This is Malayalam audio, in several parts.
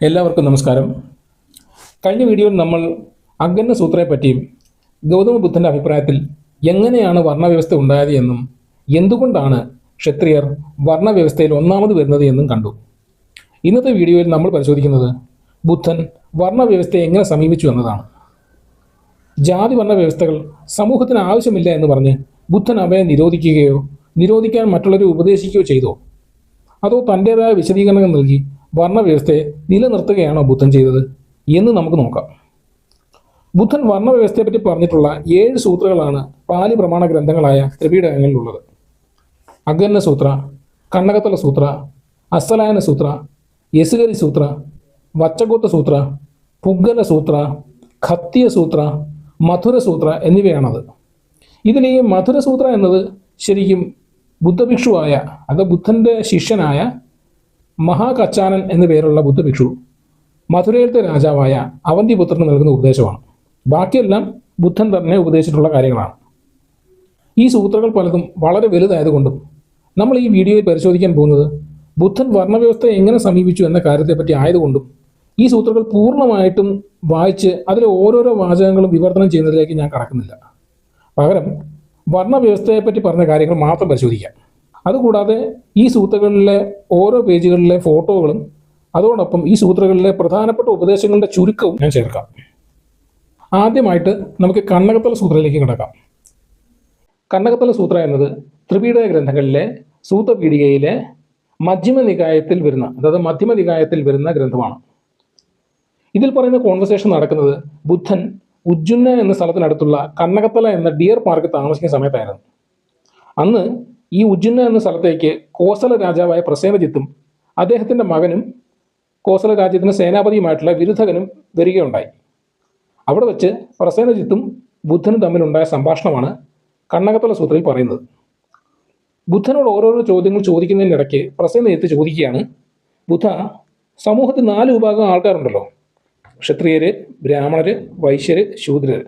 എല്ലാവർക്കും നമസ്കാരം. കഴിഞ്ഞ വീഡിയോയിൽ നമ്മൾ അഗന്ന സൂത്രയെ പറ്റിയും ഗൗതമ ബുദ്ധൻ്റെ അഭിപ്രായത്തിൽ എങ്ങനെയാണ് വർണ്ണവ്യവസ്ഥ ഉണ്ടായത് എന്നും എന്തുകൊണ്ടാണ് ക്ഷത്രിയർ വർണ്ണവ്യവസ്ഥയിൽ ഒന്നാമത് വരുന്നത് എന്നും കണ്ടു. ഇന്നത്തെ വീഡിയോയിൽ നമ്മൾ പരിശോധിക്കുന്നത് ബുദ്ധൻ വർണ്ണവ്യവസ്ഥയെ എങ്ങനെ സമീപിച്ചു എന്നതാണ്. ജാതി വർണ്ണവ്യവസ്ഥകൾ സമൂഹത്തിന് ആവശ്യമില്ല എന്ന് പറഞ്ഞ് ബുദ്ധൻ അവയെ നിരോധിക്കുകയോ നിരോധിക്കാൻ മറ്റുള്ളവരെ ഉപദേശിക്കുകയോ ചെയ്തോ, അതോ തൻ്റേതായ വിശദീകരണങ്ങൾ നൽകി വർണ്ണവ്യവസ്ഥയെ നിലനിർത്തുകയാണോ ബുദ്ധൻ ചെയ്തത് എന്ന് നമുക്ക് നോക്കാം. ബുദ്ധൻ വർണ്ണവ്യവസ്ഥയെപ്പറ്റി പറഞ്ഞിട്ടുള്ള 7 സൂത്രങ്ങളാണ് പാലി പ്രമാണ ഗ്രന്ഥങ്ങളായ ത്രിപീഠകങ്ങളിലുള്ളത്. അഗന്ന സൂത്ര, കണ്ണകത്തല സൂത്ര, അസ്സലായന സൂത്ര, യസുകരി സൂത്ര, വച്ചഗോത്ത സൂത്ര, പുഗ്ഗല സൂത്ര, ഖത്തിയ സൂത്ര, മധുര സൂത്ര എന്നിവയാണത്. ഇതിൽ ഈ മധുര സൂത്ര എന്നത് ശരിക്കും ബുദ്ധഭിക്ഷുവായ അത് ബുദ്ധൻ്റെ ശിഷ്യനായ മഹാകച്ചാനൻ എന്നു പേരുള്ള ബുദ്ധഭിക്ഷു മധുരയിലത്തെ രാജാവായ അവന്തിപുത്രന് നൽകുന്ന ഉപദേശമാണ്. ബാക്കിയെല്ലാം ബുദ്ധൻ തന്നെ ഉപദേശിച്ചിട്ടുള്ള കാര്യങ്ങളാണ്. ഈ സൂത്രങ്ങൾ പലതും വളരെ വലുതായതുകൊണ്ടും നമ്മൾ ഈ വീഡിയോയിൽ പരിശോധിക്കാൻ പോകുന്നത് ബുദ്ധൻ വർണ്ണവ്യവസ്ഥ എങ്ങനെ സമീപിച്ചു എന്ന കാര്യത്തെപ്പറ്റി ആയതുകൊണ്ടും ഈ സൂത്രങ്ങൾ പൂർണ്ണമായിട്ടും വായിച്ച് അതിലെ ഓരോരോ വാചകങ്ങളും വിവർത്തനം ചെയ്യുന്നതിലേക്ക് ഞാൻ കടക്കുന്നില്ല. പകരം വർണ്ണവ്യവസ്ഥയെപ്പറ്റി പറഞ്ഞ കാര്യങ്ങൾ മാത്രം പരിശോധിക്കാം. അതുകൂടാതെ ഈ സൂത്രങ്ങളിലെ ഓരോ പേജുകളിലെ ഫോട്ടോകളും അതോടൊപ്പം ഈ സൂത്രങ്ങളിലെ പ്രധാനപ്പെട്ട ഉപദേശങ്ങളുടെ ചുരുക്കവും ഞാൻ ചേർക്കാം. ആദ്യമായിട്ട് നമുക്ക് കണ്ണകത്തല സൂത്രയിലേക്ക് കിടക്കാം. കണ്ണകത്തല സൂത്ര എന്നത് ത്രിപീഠക ഗ്രന്ഥങ്ങളിലെ സൂത്രപീഠികയിലെ മധ്യമനികായത്തിൽ വരുന്ന ഗ്രന്ഥമാണ്. ഇതിൽ പറയുന്ന കോൺവെർസേഷൻ നടക്കുന്നത് ബുദ്ധൻ ഉജ്ജുന്ന എന്ന സ്ഥലത്തിനടുത്തുള്ള കണ്ണകത്തല എന്ന ഡിയർ പാർക്ക് താമസിക്കുന്ന സമയത്തായിരുന്നു. അന്ന് ഈ ഉജ്ജുന്ന എന്ന സ്ഥലത്തേക്ക് കോസല രാജാവായ പ്രസേനജിത്തും അദ്ദേഹത്തിൻ്റെ മകനും കോസല രാജ്യത്തിന് സേനാപതിയുമായിട്ടുള്ള വിരുദ്ധകനും വരികയുണ്ടായി. അവിടെ വെച്ച് പ്രസേനജിത്തും ബുദ്ധനും തമ്മിലുണ്ടായ സംഭാഷണമാണ് കണ്ണകത്തല സൂത്രയിൽ പറയുന്നത്. ബുദ്ധനോട് ഓരോരോ ചോദ്യങ്ങൾ ചോദിക്കുന്നതിനിടയ്ക്ക് പ്രസേനജിത്ത് ചോദിക്കുകയാണ്, ബുദ്ധ, സമൂഹത്തിൽ 4 വിഭാഗം ആൾക്കാരുണ്ടല്ലോ, ക്ഷത്രിയര്, ബ്രാഹ്മണര്, വൈശ്യര്, ശൂദ്രര്.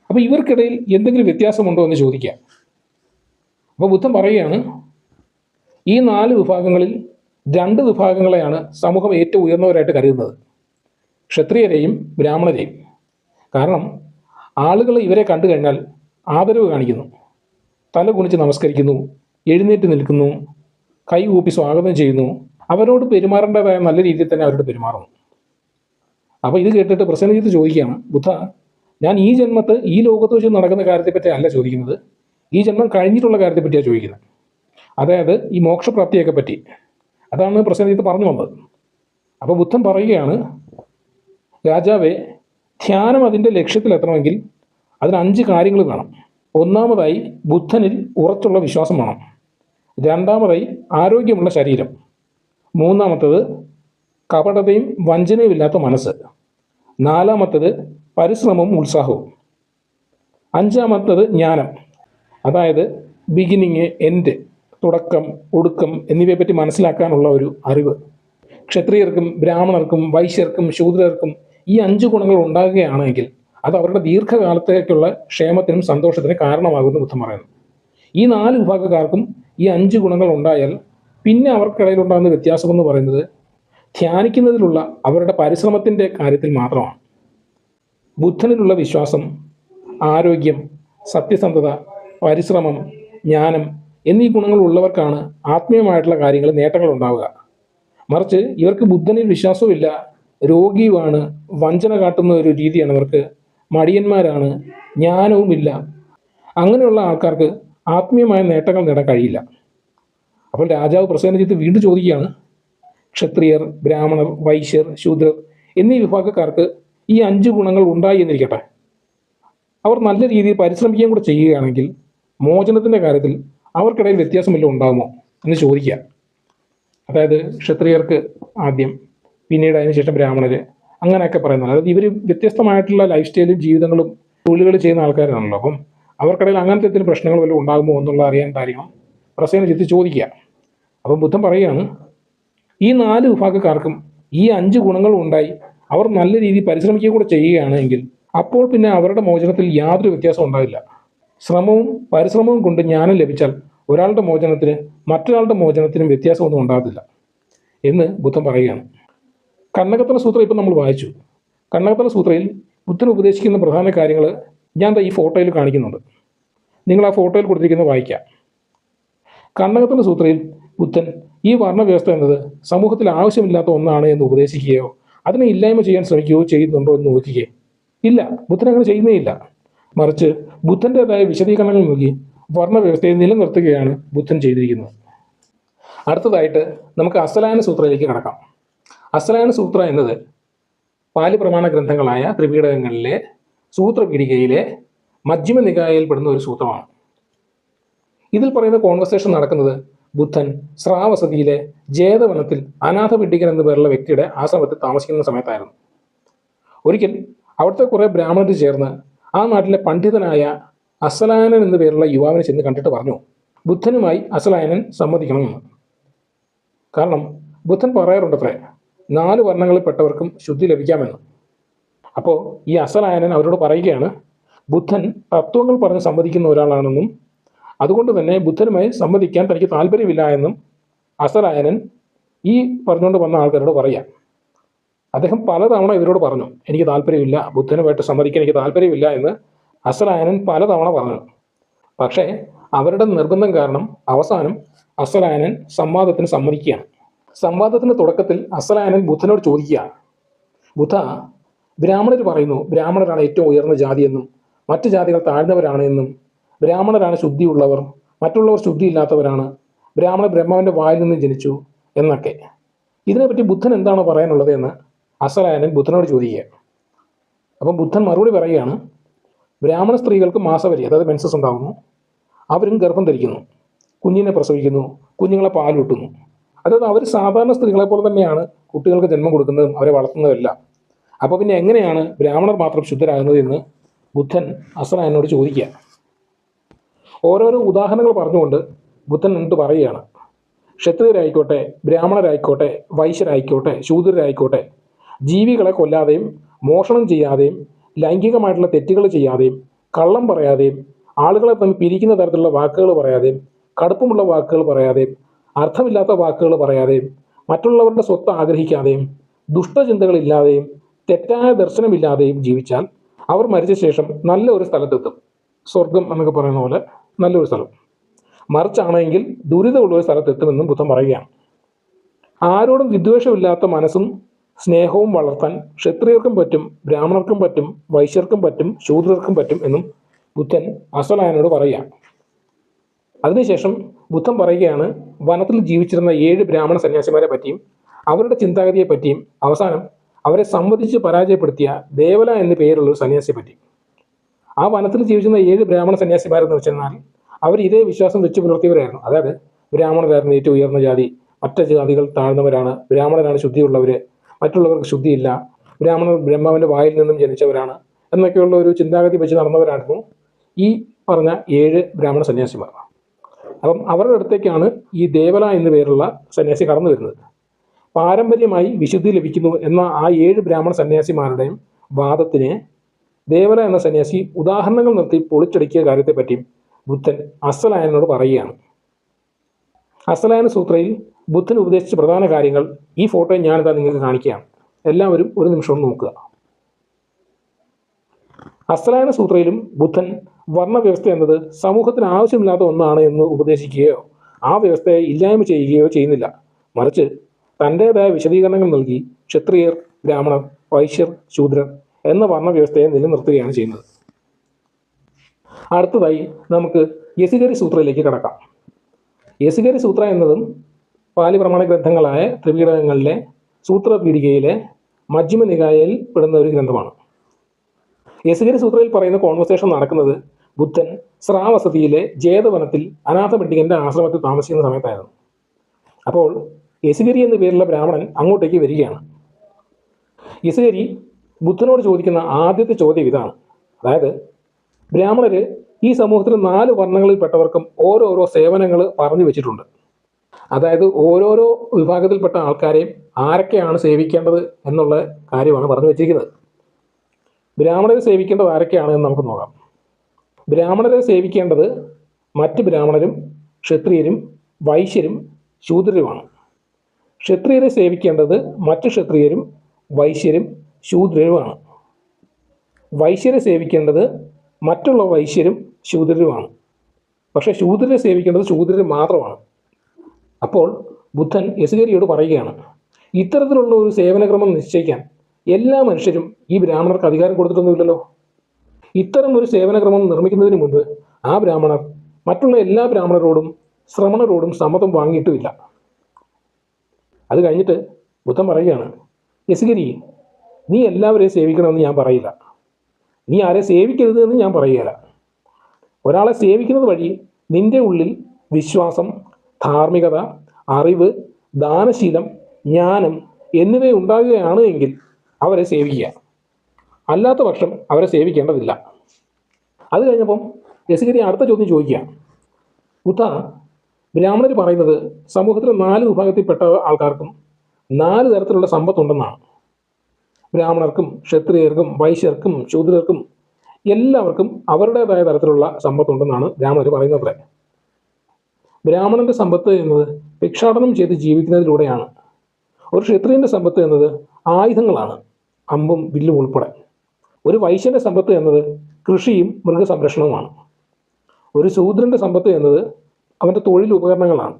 അപ്പോൾ ഇവർക്കിടയിൽ എന്തെങ്കിലും വ്യത്യാസമുണ്ടോ എന്ന് ചോദിക്കുക. അപ്പോൾ ബുദ്ധൻ പറയുകയാണ്, ഈ 4 വിഭാഗങ്ങളിൽ 2 വിഭാഗങ്ങളെയാണ് സമൂഹം ഏറ്റവും ഉയർന്നവരായിട്ട് കരുതുന്നത്, ക്ഷത്രിയരെയും ബ്രാഹ്മണരെയും. കാരണം ആളുകൾ ഇവരെ കണ്ടു കഴിഞ്ഞാൽ ആദരവ് കാണിക്കുന്നു, തല കുനിച്ച് നമസ്കരിക്കുന്നു, എഴുന്നേറ്റ് നിൽക്കുന്നു, കൈ കൂപ്പി സ്വാഗതം ചെയ്യുന്നു, അവരോട് പെരുമാറേണ്ടതായ നല്ല രീതിയിൽ തന്നെ അവരോട് പെരുമാറുന്നു. അപ്പോൾ ഇത് കേട്ടിട്ട് പ്രസേനജിത്ത് ചോദിക്കുകയാണ്, ബുദ്ധ, ഞാൻ ഈ ജന്മത്ത് ഈ ലോകത്ത് വെച്ച് നടക്കുന്ന കാര്യത്തെപ്പറ്റി അല്ല ചോദിക്കുന്നത്, ഈ ജന്മം കഴിഞ്ഞിട്ടുള്ള കാര്യത്തെപ്പറ്റിയാണ് ചോദിക്കുന്നത്. അതായത് ഈ മോക്ഷപ്രാപ്തിയൊക്കെ പറ്റി. അതാണ് പ്രസേനജിത്ത് പറഞ്ഞു വന്നത്. അപ്പോൾ ബുദ്ധൻ പറയുകയാണ്, രാജാവേ, ധ്യാനം അതിൻ്റെ ലക്ഷ്യത്തിലെത്തണമെങ്കിൽ അതിന് 5 കാര്യങ്ങൾ വേണം. ഒന്നാമതായി ബുദ്ധനിൽ ഉറച്ചുള്ള വിശ്വാസം വേണം. രണ്ടാമതായി ആരോഗ്യമുള്ള ശരീരം. മൂന്നാമത്തത് കപടതയും വഞ്ചനയും ഇല്ലാത്ത മനസ്സ്. നാലാമത്തത് പരിശ്രമവും ഉത്സാഹവും. അഞ്ചാമത്തത് ജ്ഞാനം, അതായത് ബിഗിനിങ്, എൻഡ്, തുടക്കം, ഒടുക്കം എന്നിവയെപ്പറ്റി മനസ്സിലാക്കാനുള്ള ഒരു അറിവ്. ക്ഷത്രിയർക്കും ബ്രാഹ്മണർക്കും വൈശ്യർക്കും ശൂദ്രർക്കും ഈ 5 ഗുണങ്ങൾ ഉണ്ടാകുകയാണെങ്കിൽ അത് അവരുടെ ദീർഘകാലത്തേക്കുള്ള ക്ഷേമത്തിനും സന്തോഷത്തിനും കാരണമാകുമെന്ന് ബുദ്ധൻ പറയുന്നു. ഈ 4 വിഭാഗക്കാർക്കും ഈ 5 ഗുണങ്ങൾ ഉണ്ടായാൽ പിന്നെ അവർക്കിടയിലുണ്ടാകുന്ന വ്യത്യാസമെന്ന് പറയുന്നത് ധ്യാനിക്കുന്നതിലുള്ള അവരുടെ പരിശ്രമത്തിൻ്റെ കാര്യത്തിൽ മാത്രമാണ്. ബുദ്ധനിലുള്ള വിശ്വാസം, ആരോഗ്യം, സത്യസന്ധത, പരിശ്രമം, ജ്ഞാനം എന്നീ ഗുണങ്ങൾ ഉള്ളവർക്കാണ് ആത്മീയമായിട്ടുള്ള കാര്യങ്ങൾ നേട്ടങ്ങൾ ഉണ്ടാവുക. മറിച്ച് ഇവർക്ക് ബുദ്ധനിൽ വിശ്വാസവുമില്ല, രോഗിയുമാണ്, വഞ്ചന കാട്ടുന്ന ഒരു രീതിയാണ് ഇവർക്ക്, മടിയന്മാരാണ്, ജ്ഞാനവുമില്ല. അങ്ങനെയുള്ള ആൾക്കാർക്ക് ആത്മീയമായ നേട്ടങ്ങൾ നേടാൻ കഴിയില്ല. അപ്പോൾ രാജാവ് പ്രസേനജിത്ത് വീണ്ടും ചോദിക്കുകയാണ്, ക്ഷത്രിയർ, ബ്രാഹ്മണർ, വൈശ്യർ, ശൂദ്രർ എന്നീ വിഭാഗക്കാർക്ക് ഈ 5 ഗുണങ്ങൾ ഉണ്ടായി എന്നിരിക്കട്ടെ, അവർ നല്ല രീതിയിൽ പരിശ്രമിക്കുകയും കൂടെ ചെയ്യുകയാണെങ്കിൽ മോചനത്തിൻ്റെ കാര്യത്തിൽ അവർക്കിടയിൽ വ്യത്യാസമില്ല ഉണ്ടാകുമോ എന്ന് ചോദിക്കുക. അതായത് ക്ഷത്രിയർക്ക് ആദ്യം, പിന്നീട് അതിനുശേഷം ബ്രാഹ്മണർ, അങ്ങനെയൊക്കെ പറയുന്നത്. അതായത് ഇവർ വ്യത്യസ്തമായിട്ടുള്ള ലൈഫ് സ്റ്റൈലും ജീവിതങ്ങളും തൊഴിലുകൾ ചെയ്യുന്ന ആൾക്കാരാണല്ലോ. അപ്പം അവർക്കിടയിൽ അങ്ങനത്തെ എന്തെങ്കിലും പ്രശ്നങ്ങൾ വല്ലതും ഉണ്ടാകുമോ എന്നുള്ള അറിയാൻ കാര്യം പ്രസേനജിത്ത് ചോദിക്കുക. അപ്പം ബുദ്ധൻ പറയുകയാണ്, ഈ 4 വിഭാഗക്കാർക്കും ഈ 5 ഗുണങ്ങളും ഉണ്ടായി അവർ നല്ല രീതിയിൽ പരിശ്രമിക്കുക കൂടെ ചെയ്യുകയാണെങ്കിൽ അപ്പോൾ പിന്നെ അവരുടെ മോചനത്തിൽ യാതൊരു വ്യത്യാസം ഉണ്ടാവില്ല. ശ്രമവും പരിശ്രമവും കൊണ്ട് ജ്ഞാനം ലഭിച്ചാൽ ഒരാളുടെ മോചനത്തിന് മറ്റൊരാളുടെ മോചനത്തിനും വ്യത്യാസമൊന്നും ഉണ്ടാകത്തില്ല എന്ന് ബുദ്ധൻ പറയുകയാണ്. കണ്ണകത്തന സൂത്രം ഇപ്പം നമ്മൾ വായിച്ചു. കണ്ണകത്തന സൂത്രയിൽ ബുദ്ധൻ ഉപദേശിക്കുന്ന പ്രധാന കാര്യങ്ങൾ ഞാൻ ഈ ഫോട്ടോയിൽ കാണിക്കുന്നുണ്ട്. നിങ്ങൾ ആ ഫോട്ടോയിൽ കൊടുത്തിരിക്കുന്നത് വായിക്കാം. കണ്ണകത്തന സൂത്രയിൽ ബുദ്ധൻ ഈ വർണ്ണവ്യവസ്ഥ എന്നത് സമൂഹത്തിൽ ആവശ്യമില്ലാത്ത ഒന്നാണ് എന്ന് ഉപദേശിക്കുകയോ അതിനെ ഇല്ലായ്മ ചെയ്യാൻ ശ്രമിക്കുകയോ ചെയ്യുന്നുണ്ടോ എന്ന് നോക്കുകയെ ഇല്ല. ബുദ്ധൻ അങ്ങനെ ചെയ്യുന്നേയില്ല. മറിച്ച് ബുദ്ധൻ്റെതായ വിശദീകരണങ്ങൾ നൽകി വർണ്ണവ്യവസ്ഥയെ നിലനിർത്തുകയാണ് ബുദ്ധൻ ചെയ്തിരിക്കുന്നത്. അടുത്തതായിട്ട് നമുക്ക് അസലായന സൂത്രയിലേക്ക് കടക്കാം. അസലായന സൂത്ര എന്നത് പാലി പ്രമാണ ഗ്രന്ഥങ്ങളായ ത്രിപീഠകങ്ങളിലെ സൂത്രപീഠികയിലെ മജ്ജിമ നികായയിൽ പെടുന്ന ഒരു സൂത്രമാണ്. ഇതിൽ പറയുന്ന കോൺവെർസേഷൻ നടക്കുന്നത് ബുദ്ധൻ ശ്രാവസതിയിലെ ജേതവനത്തിൽ അനാഥ പിണ്ഡികൻ എന്ന പേരുള്ള വ്യക്തിയുടെ ആശ്രമത്തിൽ താമസിക്കുന്ന സമയത്തായിരുന്നു. ഒരിക്കൽ അവിടുത്തെ കുറേ ബ്രാഹ്മണർ ചേർന്ന് ആ നാട്ടിലെ പണ്ഡിതനായ അസലായനൻ എന്ന പേരുള്ള യുവാവിനെ ചെന്ന് കണ്ടിട്ട് പറഞ്ഞു, ബുദ്ധനുമായി അസലായനൻ സമ്മതിക്കണമെന്ന്. കാരണം ബുദ്ധൻ പറയാറുണ്ടത്രേ 4 വർണ്ണങ്ങളിൽ പെട്ടവർക്കും ശുദ്ധി ലഭിക്കാമെന്ന്. അപ്പോൾ ഈ അസലായനൻ അവരോട് പറയുകയാണ്, ബുദ്ധൻ തത്വങ്ങൾ പറഞ്ഞ് സമ്മതിക്കുന്ന ഒരാളാണെന്നും അതുകൊണ്ട് തന്നെ ബുദ്ധനുമായി സമ്മതിക്കാൻ തനിക്ക് താല്പര്യമില്ല എന്നും അസലായനൻ ഈ പറഞ്ഞുകൊണ്ട് വന്ന ആൾക്കാരോട് പറയാം. അദ്ദേഹം പലതവണ ഇവരോട് പറഞ്ഞു, എനിക്ക് താല്പര്യമില്ല, ബുദ്ധനുമായിട്ട് സമ്മതിക്കാൻ എനിക്ക് താല്പര്യമില്ല എന്ന് അസലായനൻ പലതവണ പറഞ്ഞു. പക്ഷേ അവരുടെ നിർബന്ധം കാരണം അവസാനം അസലായനൻ സംവാദത്തിന് സമ്മതിക്കുകയാണ്. സംവാദത്തിന്റെ തുടക്കത്തിൽ അസലായനൻ ബുദ്ധനോട് ചോദിക്കുകയാണ്, ബുദ്ധ, ബ്രാഹ്മണർ പറയുന്നു ബ്രാഹ്മണരാണ് ഏറ്റവും ഉയർന്ന ജാതിയെന്നും മറ്റ് ജാതികൾ താഴ്ന്നവരാണ് എന്നും ബ്രാഹ്മണരാണ് ശുദ്ധിയുള്ളവർ, മറ്റുള്ളവർ ശുദ്ധിയില്ലാത്തവരാണ്, ബ്രാഹ്മണ ബ്രഹ്മാവിൻ്റെ വായിൽ നിന്ന് ജനിച്ചു എന്നൊക്കെ. ഇതിനെപ്പറ്റി ബുദ്ധൻ എന്താണ് പറയാനുള്ളത് എന്ന് അസലായനൻ ബുദ്ധനോട് ചോദിക്കുക. അപ്പം ബുദ്ധൻ മറുപടി പറയുകയാണ്, ബ്രാഹ്മണ സ്ത്രീകൾക്ക് മാസവരി അതായത് മെൻസസ് ഉണ്ടാകുന്നു, അവരും ഗർഭം ധരിക്കുന്നു, കുഞ്ഞിനെ പ്രസവിക്കുന്നു, കുഞ്ഞുങ്ങളെ പാലൂട്ടുന്നു. അതായത് അവർ സാധാരണ സ്ത്രീകളെ പോലെ തന്നെയാണ് കുട്ടികൾക്ക് ജന്മം കൊടുക്കുന്നതും അവരെ വളർത്തുന്നതുമെല്ലാം. അപ്പോൾ പിന്നെ എങ്ങനെയാണ് ബ്രാഹ്മണർ മാത്രം ശുദ്ധരാകുന്നത് എന്ന് ബുദ്ധൻ അസലായനോട് ചോദിക്കുക. ഓരോരോ ഉദാഹരണങ്ങൾ പറഞ്ഞുകൊണ്ട് ബുദ്ധൻ എന്നിട്ട് പറയുകയാണ്, ക്ഷത്രിയരായിക്കോട്ടെ, ബ്രാഹ്മണരായിക്കോട്ടെ, വൈശ്യരായിക്കോട്ടെ, ശൂദ്രരായിക്കോട്ടെ, ജീവികളെ കൊല്ലാതെയും മോഷണം ചെയ്യാതെയും ലൈംഗികമായിട്ടുള്ള തെറ്റുകൾ ചെയ്യാതെയും കള്ളം പറയാതെയും ആളുകളെ തമ്മിൽ പിരിക്കുന്ന തരത്തിലുള്ള വാക്കുകൾ പറയാതെയും കടുപ്പമുള്ള വാക്കുകൾ പറയാതെയും അർത്ഥമില്ലാത്ത വാക്കുകൾ പറയാതെയും മറ്റുള്ളവരുടെ സ്വത്ത് ആഗ്രഹിക്കാതെയും ദുഷ്ടചിന്തകളില്ലാതെയും തെറ്റായ ദർശനമില്ലാതെയും ജീവിച്ചാൽ അവർ മരിച്ച ശേഷം നല്ല ഒരു സ്ഥലത്തെത്തും. സ്വർഗം എന്നൊക്കെ പറയുന്ന പോലെ നല്ലൊരു സ്ഥലം. മറിച്ചാണെങ്കിൽ ദുരിതമുള്ളൊരു സ്ഥലത്തെത്തുമെന്നും ബുദ്ധൻ പറയുകയാണ്. ആരോടും വിദ്വേഷമില്ലാത്ത മനസ്സും സ്നേഹവും വളർത്താൻ ക്ഷത്രിയർക്കും പറ്റും, ബ്രാഹ്മണർക്കും പറ്റും, വൈശ്യർക്കും പറ്റും, ശൂദ്രർക്കും പറ്റും എന്നും ബുദ്ധൻ അസലായനോട് പറയുക. അതിനുശേഷം ബുദ്ധൻ പറയുകയാണ്, വനത്തിൽ ജീവിച്ചിരുന്ന 7 ബ്രാഹ്മണ സന്യാസിമാരെ പറ്റിയും അവരുടെ ചിന്താഗതിയെ പറ്റിയും അവസാനം അവരെ സമ്മതിച്ച് പരാജയപ്പെടുത്തിയ ദേവല എന്ന പേരുള്ള ഒരു സന്യാസിയെ പറ്റി. ആ വനത്തിൽ ജീവിച്ചിരുന്ന 7 ബ്രാഹ്മണ സന്യാസിമാരെന്ന് വെച്ചെന്നാൽ അവർ ഇതേ വിശ്വാസം വെച്ച് പുലർത്തിയവരായിരുന്നു. അതായത് ബ്രാഹ്മണരായിരുന്നു ഏറ്റവും ഉയർന്ന ജാതി, മറ്റ് ജാതികൾ താഴ്ന്നവരാണ്, ബ്രാഹ്മണരാണ് ശുദ്ധിയുള്ളവർ, മറ്റുള്ളവർക്ക് ശുദ്ധിയില്ല, ബ്രാഹ്മണർ ബ്രഹ്മാവിൻ്റെ വായിൽ നിന്നും ജനിച്ചവരാണ് എന്നൊക്കെയുള്ള ഒരു ചിന്താഗതി വെച്ച് നടന്നവരായിരുന്നു ഈ പറഞ്ഞ 7 ബ്രാഹ്മണ സന്യാസിമാർ. അപ്പം അവരുടെ അടുത്തേക്കാണ് ഈ ദേവല എന്ന പേരുള്ള സന്യാസി കടന്നു വരുന്നത്. പാരമ്പര്യമായി വിശുദ്ധി ലഭിക്കുന്നു എന്ന ആ 7 ബ്രാഹ്മണ സന്യാസിമാരുടെയും വാദത്തിന് ദേവല എന്ന സന്യാസി ഉദാഹരണങ്ങൾ നിർത്തി പൊളിച്ചടുക്കിയ കാര്യത്തെപ്പറ്റിയും ബുദ്ധൻ അസലായനോട് പറയുകയാണ്. അസലായന സൂത്രയിൽ ബുദ്ധൻ ഉപദേശിച്ച പ്രധാന കാര്യങ്ങൾ ഈ ഫോട്ടോയിൽ ഞാനിതാ നിങ്ങൾക്ക് കാണിക്കുകയാണ്. എല്ലാവരും ഒരു നിമിഷം ഒന്ന് നോക്കുക. അസലായന സൂത്രയിലും ബുദ്ധൻ വർണ്ണവ്യവസ്ഥ എന്നത് സമൂഹത്തിന് ആവശ്യമില്ലാത്ത ഒന്നാണ് എന്ന് ഉപദേശിക്കുകയോ ആ വ്യവസ്ഥയെ ഇല്ലായ്മ ചെയ്യുകയോ ചെയ്യുന്നില്ല. മറിച്ച് തൻ്റേതായ വിശദീകരണങ്ങൾ നൽകി ക്ഷത്രിയർ, ബ്രാഹ്മണർ, വൈശ്യർ, ശൂദ്രർ എന്ന വർണ്ണവ്യവസ്ഥയെ നിലനിർത്തുകയാണ് ചെയ്യുന്നത്. അടുത്തതായി നമുക്ക് യസികരി സൂത്രയിലേക്ക് കടക്കാം. യസികരി സൂത്ര എന്നതും പാലി പ്രമാണ ഗ്രന്ഥങ്ങളായ ത്രിപീഠകങ്ങളിലെ സൂത്രപീഠികയിലെ മജ്ജിമ നികായയിൽ പെടുന്ന ഒരു ഗ്രന്ഥമാണ്. യസികരി സൂത്രയിൽ പറയുന്ന കോൺവെർസേഷൻ നടക്കുന്നത് ബുദ്ധൻ ശ്രാവസതിയിലെ ജേതവനത്തിൽ അനാഥ പണ്ഡികന്റെ ആശ്രമത്തിൽ താമസിക്കുന്ന സമയത്തായിരുന്നു. അപ്പോൾ യസികരി എന്ന പേരുള്ള ബ്രാഹ്മണൻ അങ്ങോട്ടേക്ക് വരികയാണ്. യസികരി ബുദ്ധനോട് ചോദിക്കുന്ന ആദ്യത്തെ ചോദ്യം ഇതാണ്. അതായത് ബ്രാഹ്മണർ ഈ സമൂഹത്തിൽ 4 വർണ്ണങ്ങളിൽപ്പെട്ടവർക്കും ഓരോരോ സേവനങ്ങൾ പറഞ്ഞു വെച്ചിട്ടുണ്ട്. അതായത് ഓരോരോ വിഭാഗത്തിൽപ്പെട്ട ആൾക്കാരെയും ആരൊക്കെയാണ് സേവിക്കേണ്ടത് എന്നുള്ള കാര്യമാണ് പറഞ്ഞു വെച്ചിരിക്കുന്നത്. ബ്രാഹ്മണരെ സേവിക്കേണ്ടത് ആരൊക്കെയാണ് എന്ന് നമുക്ക് നോക്കാം. ബ്രാഹ്മണരെ സേവിക്കേണ്ടത് മറ്റ് ബ്രാഹ്മണരും ക്ഷത്രിയരും വൈശ്യരും ശൂദ്രരുമാണ്. ക്ഷത്രിയരെ സേവിക്കേണ്ടത് മറ്റ് ക്ഷത്രിയരും വൈശ്യരും ശൂദ്രരുമാണ്. വൈശ്യരെ സേവിക്കേണ്ടത് മറ്റുള്ള വൈശ്യരും ശൂദ്രരുമാണ്. പക്ഷേ ശൂദ്രരെ സേവിക്കേണ്ടത് ശൂദ്രർ മാത്രമാണ്. അപ്പോൾ ബുദ്ധൻ യസുകേരിയോട് പറയുകയാണ്, ഇത്തരത്തിലുള്ള ഒരു സേവനക്രമം നിശ്ചയിക്കാൻ എല്ലാ മനുഷ്യരും ഈ ബ്രാഹ്മണർക്ക് അധികാരം കൊടുത്തിട്ടൊന്നുമില്ലല്ലോ. ഇത്തരം ഒരു സേവനക്രമം നിർമ്മിക്കുന്നതിന് മുൻപ് ആ ബ്രാഹ്മണർ മറ്റുള്ള എല്ലാ ബ്രാഹ്മണരോടും ശ്രമണരോടും സമ്മതം വാങ്ങിയിട്ടുമില്ല. അത് കഴിഞ്ഞിട്ട് ബുദ്ധൻ പറയുകയാണ്, യസുകരി, നീ എല്ലാവരെയും സേവിക്കണമെന്ന് ഞാൻ പറയില്ല, നീ ആരെ സേവിക്കരുത് എന്ന് ഞാൻ പറയുകയില്ല. ഒരാളെ സേവിക്കുന്നത് വഴി നിന്റെ ഉള്ളിൽ വിശ്വാസം, ധാർമ്മികത, അറിവ്, ദാനശീലം, ജ്ഞാനം എന്നിവ ഉണ്ടാകുകയാണ് എങ്കിൽ അവരെ സേവിക്കുക, അല്ലാത്ത പക്ഷം അവരെ സേവിക്കേണ്ടതില്ല. അത് കഴിഞ്ഞപ്പം യസുകരി അടുത്ത ചോദ്യം ചോദിക്കുക, ബുദ്ധ, ബ്രാഹ്മണർ പറയുന്നത് സമൂഹത്തിലെ 4 വിഭാഗത്തിൽപ്പെട്ട ആൾക്കാർക്കും 4 തരത്തിലുള്ള സമ്പത്തുണ്ടെന്നാണ്. ബ്രാഹ്മണർക്കും ക്ഷത്രിയർക്കും വൈശ്യർക്കും ശൂദ്രർക്കും എല്ലാവർക്കും അവരുടേതായ തരത്തിലുള്ള സമ്പത്തുണ്ടെന്നാണ് ബ്രാഹ്മണർ പറയുന്നത്. ബ്രാഹ്മണന്റെ സമ്പത്ത് എന്നത് ഭിക്ഷാടനം ചെയ്ത് ജീവിക്കുന്നതിലൂടെയാണ്. ഒരു ക്ഷത്രിയന്റെ സമ്പത്ത് എന്നത് ആയുധങ്ങളാണ്, അമ്പും വില്ലും ഉൾപ്പെടെ. ഒരു വൈശ്യന്റെ സമ്പത്ത് എന്നത് കൃഷിയും മൃഗസംരക്ഷണവുമാണ്. ഒരു ശൂദ്രന്റെ സമ്പത്ത് എന്നത് അവൻ്റെ തൊഴിൽ ഉപകരണങ്ങളാണ്.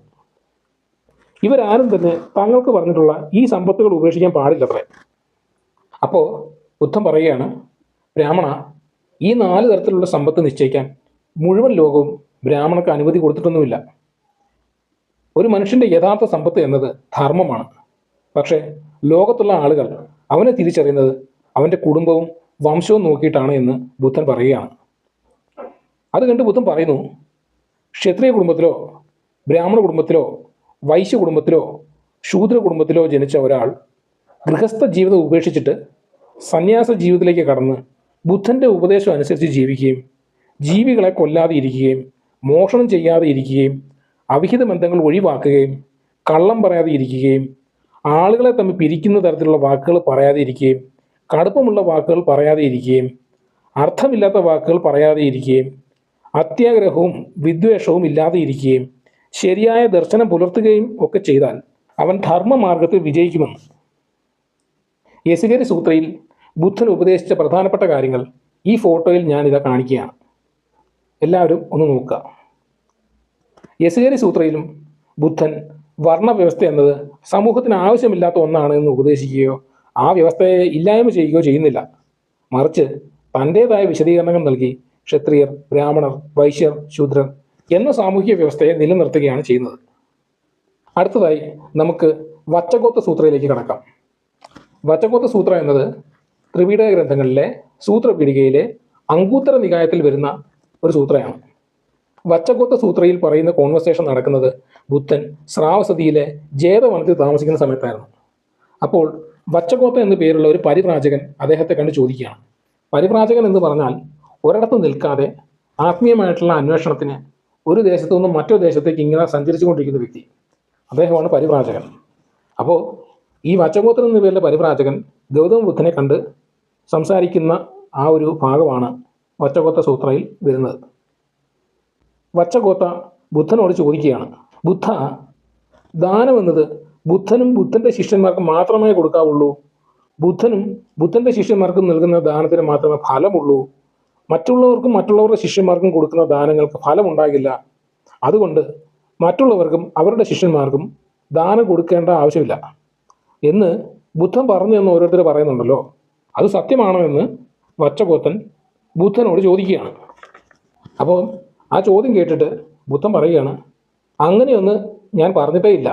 ഇവരാരും തന്നെ തങ്ങൾക്ക് പറഞ്ഞിട്ടുള്ള ഈ സമ്പത്തുകൾ ഉപേക്ഷിക്കാൻ പാടില്ലത്രേ. അപ്പോൾ ബുദ്ധൻ പറയുകയാണ്, ബ്രാഹ്മണ, ഈ 4 തരത്തിലുള്ള സമ്പത്ത് നിശ്ചയിക്കാൻ മുഴുവൻ ലോകവും ബ്രാഹ്മണർക്ക് അനുമതി കൊടുത്തിട്ടൊന്നുമില്ല. ഒരു മനുഷ്യൻ്റെ യഥാർത്ഥ സമ്പത്ത് എന്നത് ധർമ്മമാണ്. പക്ഷേ ലോകത്തുള്ള ആളുകൾ അവനെ തിരിച്ചറിയുന്നത് അവൻ്റെ കുടുംബവും വംശവും നോക്കിയിട്ടാണ് എന്ന് ബുദ്ധൻ പറയുകയാണ്. അത് കണ്ട് ബുദ്ധൻ പറയുന്നു, ക്ഷത്രിയ കുടുംബത്തിലോ ബ്രാഹ്മണ കുടുംബത്തിലോ വൈശ്യ കുടുംബത്തിലോ ശൂദ്ര കുടുംബത്തിലോ ജനിച്ച ഒരാൾ ഗൃഹസ്ഥ ജീവിതം ഉപേക്ഷിച്ചിട്ട് സന്യാസ ജീവിതത്തിലേക്ക് കടന്ന് ബുദ്ധൻ്റെ ഉപദേശം അനുസരിച്ച് ജീവിക്കുകയും ജീവികളെ കൊല്ലാതെ ഇരിക്കുകയും മോഷണം ചെയ്യാതെ ഇരിക്കുകയും അവിഹിത ബന്ധങ്ങൾ ഒഴിവാക്കുകയും കള്ളം പറയാതെ ഇരിക്കുകയും ആളുകളെ തമ്മിൽ പിരിക്കുന്ന തരത്തിലുള്ള വാക്കുകൾ പറയാതെ ഇരിക്കുകയും കടുപ്പമുള്ള വാക്കുകൾ പറയാതെ ഇരിക്കുകയും അർത്ഥമില്ലാത്ത വാക്കുകൾ പറയാതെ ഇരിക്കുകയും അത്യാഗ്രഹവും വിദ്വേഷവും ഇല്ലാതെ ഇരിക്കുകയും ശരിയായ ദർശനം പുലർത്തുകയും ഒക്കെ ചെയ്താൽ അവൻ ധർമ്മമാർഗത്തിൽ വിജയിക്കുമെന്ന്. യസുകേരി സൂത്രയിൽ ബുദ്ധൻ ഉപദേശിച്ച പ്രധാനപ്പെട്ട കാര്യങ്ങൾ ഈ ഫോട്ടോയിൽ ഞാനിതാ കാണിക്കുകയാണ്. എല്ലാവരും ഒന്ന് നോക്കുക. യസുകേരി സൂത്രയിലും ബുദ്ധൻ വർണ്ണവ്യവസ്ഥ എന്നത് സമൂഹത്തിന് ആവശ്യമില്ലാത്ത ഒന്നാണ് എന്ന് ഉപദേശിക്കുകയോ ആ വ്യവസ്ഥയെ ഇല്ലായ്മ ചെയ്യുകയോ ചെയ്യുന്നില്ല. മറിച്ച് തൻ്റേതായ വിശദീകരണങ്ങൾ നൽകി ക്ഷത്രിയർ, ബ്രാഹ്മണർ, വൈശ്യർ, ശൂദ്രർ എന്ന സാമൂഹിക വ്യവസ്ഥയെ നിലനിർത്തുകയാണ് ചെയ്യുന്നത്. അടുത്തതായി നമുക്ക് വച്ചഗോത്ത സൂത്രയിലേക്ക് കടക്കാം. വച്ചഗോത്ത സൂത്ര എന്നത് ത്രിപീഠക ഗ്രന്ഥങ്ങളിലെ സൂത്രപീഠികയിലെ അങ്കൂത്തര നികായത്തിൽ വരുന്ന ഒരു സൂത്രയാണ്. വച്ചഗോത്ത സൂത്രയിൽ പറയുന്ന കോൺവെർസേഷൻ നടക്കുന്നത് ബുദ്ധൻ ശ്രാവസതിയിലെ ജേതവനത്തിൽ താമസിക്കുന്ന സമയത്തായിരുന്നു. അപ്പോൾ വച്ചഗോത്ത എന്നു പേരുള്ള ഒരു പരിവ്രാജകൻ അദ്ദേഹത്തെ കണ്ട് ചോദിക്കുകയാണ്. പരിവ്രാജകൻ എന്ന് പറഞ്ഞാൽ ഒരിടത്ത് നിൽക്കാതെ ആത്മീയമായിട്ടുള്ള അന്വേഷണത്തിന് ഒരു ദേശത്തു നിന്നും മറ്റൊരു ദേശത്തേക്ക് ഇങ്ങനെ സഞ്ചരിച്ചു കൊണ്ടിരിക്കുന്ന വ്യക്തി, അദ്ദേഹമാണ് പരിവ്രാജകൻ. അപ്പോൾ ഈ വച്ചഗോത്രൻ എന്ന പേരിലെ പരിവ്രാജകൻ ഗൗതമ ബുദ്ധനെ കണ്ട് സംസാരിക്കുന്ന ആ ഒരു ഭാഗമാണ് വച്ചഗോത്ത സൂത്രയിൽ വരുന്നത്. വച്ചഗോത്ത ബുദ്ധനോട് ചോദിക്കുകയാണ്, ബുദ്ധ, ദാനം എന്നത് ബുദ്ധനും ബുദ്ധൻ്റെ ശിഷ്യന്മാർക്കും മാത്രമേ കൊടുക്കാവുള്ളൂ? ബുദ്ധനും ബുദ്ധൻ്റെ ശിഷ്യന്മാർക്കും നൽകുന്ന ദാനത്തിന് മാത്രമേ ഫലമുള്ളൂ? മറ്റുള്ളവർക്കും മറ്റുള്ളവരുടെ ശിഷ്യന്മാർക്കും കൊടുക്കുന്ന ദാനങ്ങൾക്ക് ഫലമുണ്ടാകില്ല. അതുകൊണ്ട് മറ്റുള്ളവർക്കും അവരുടെ ശിഷ്യന്മാർക്കും ദാനം കൊടുക്കേണ്ട ആവശ്യമില്ല എന്ന് ബുദ്ധൻ പറഞ്ഞു എന്ന് ഓരോരുത്തർ പറയുന്നുണ്ടല്ലോ, അത് സത്യമാണോ എന്ന് വച്ചഗോത്തൻ ബുദ്ധനോട് ചോദിക്കുകയാണ്. അപ്പോൾ ആ ചോദ്യം കേട്ടിട്ട് ബുദ്ധൻ പറയുകയാണ്, അങ്ങനെയൊന്ന് ഞാൻ പറഞ്ഞിട്ടേ ഇല്ല.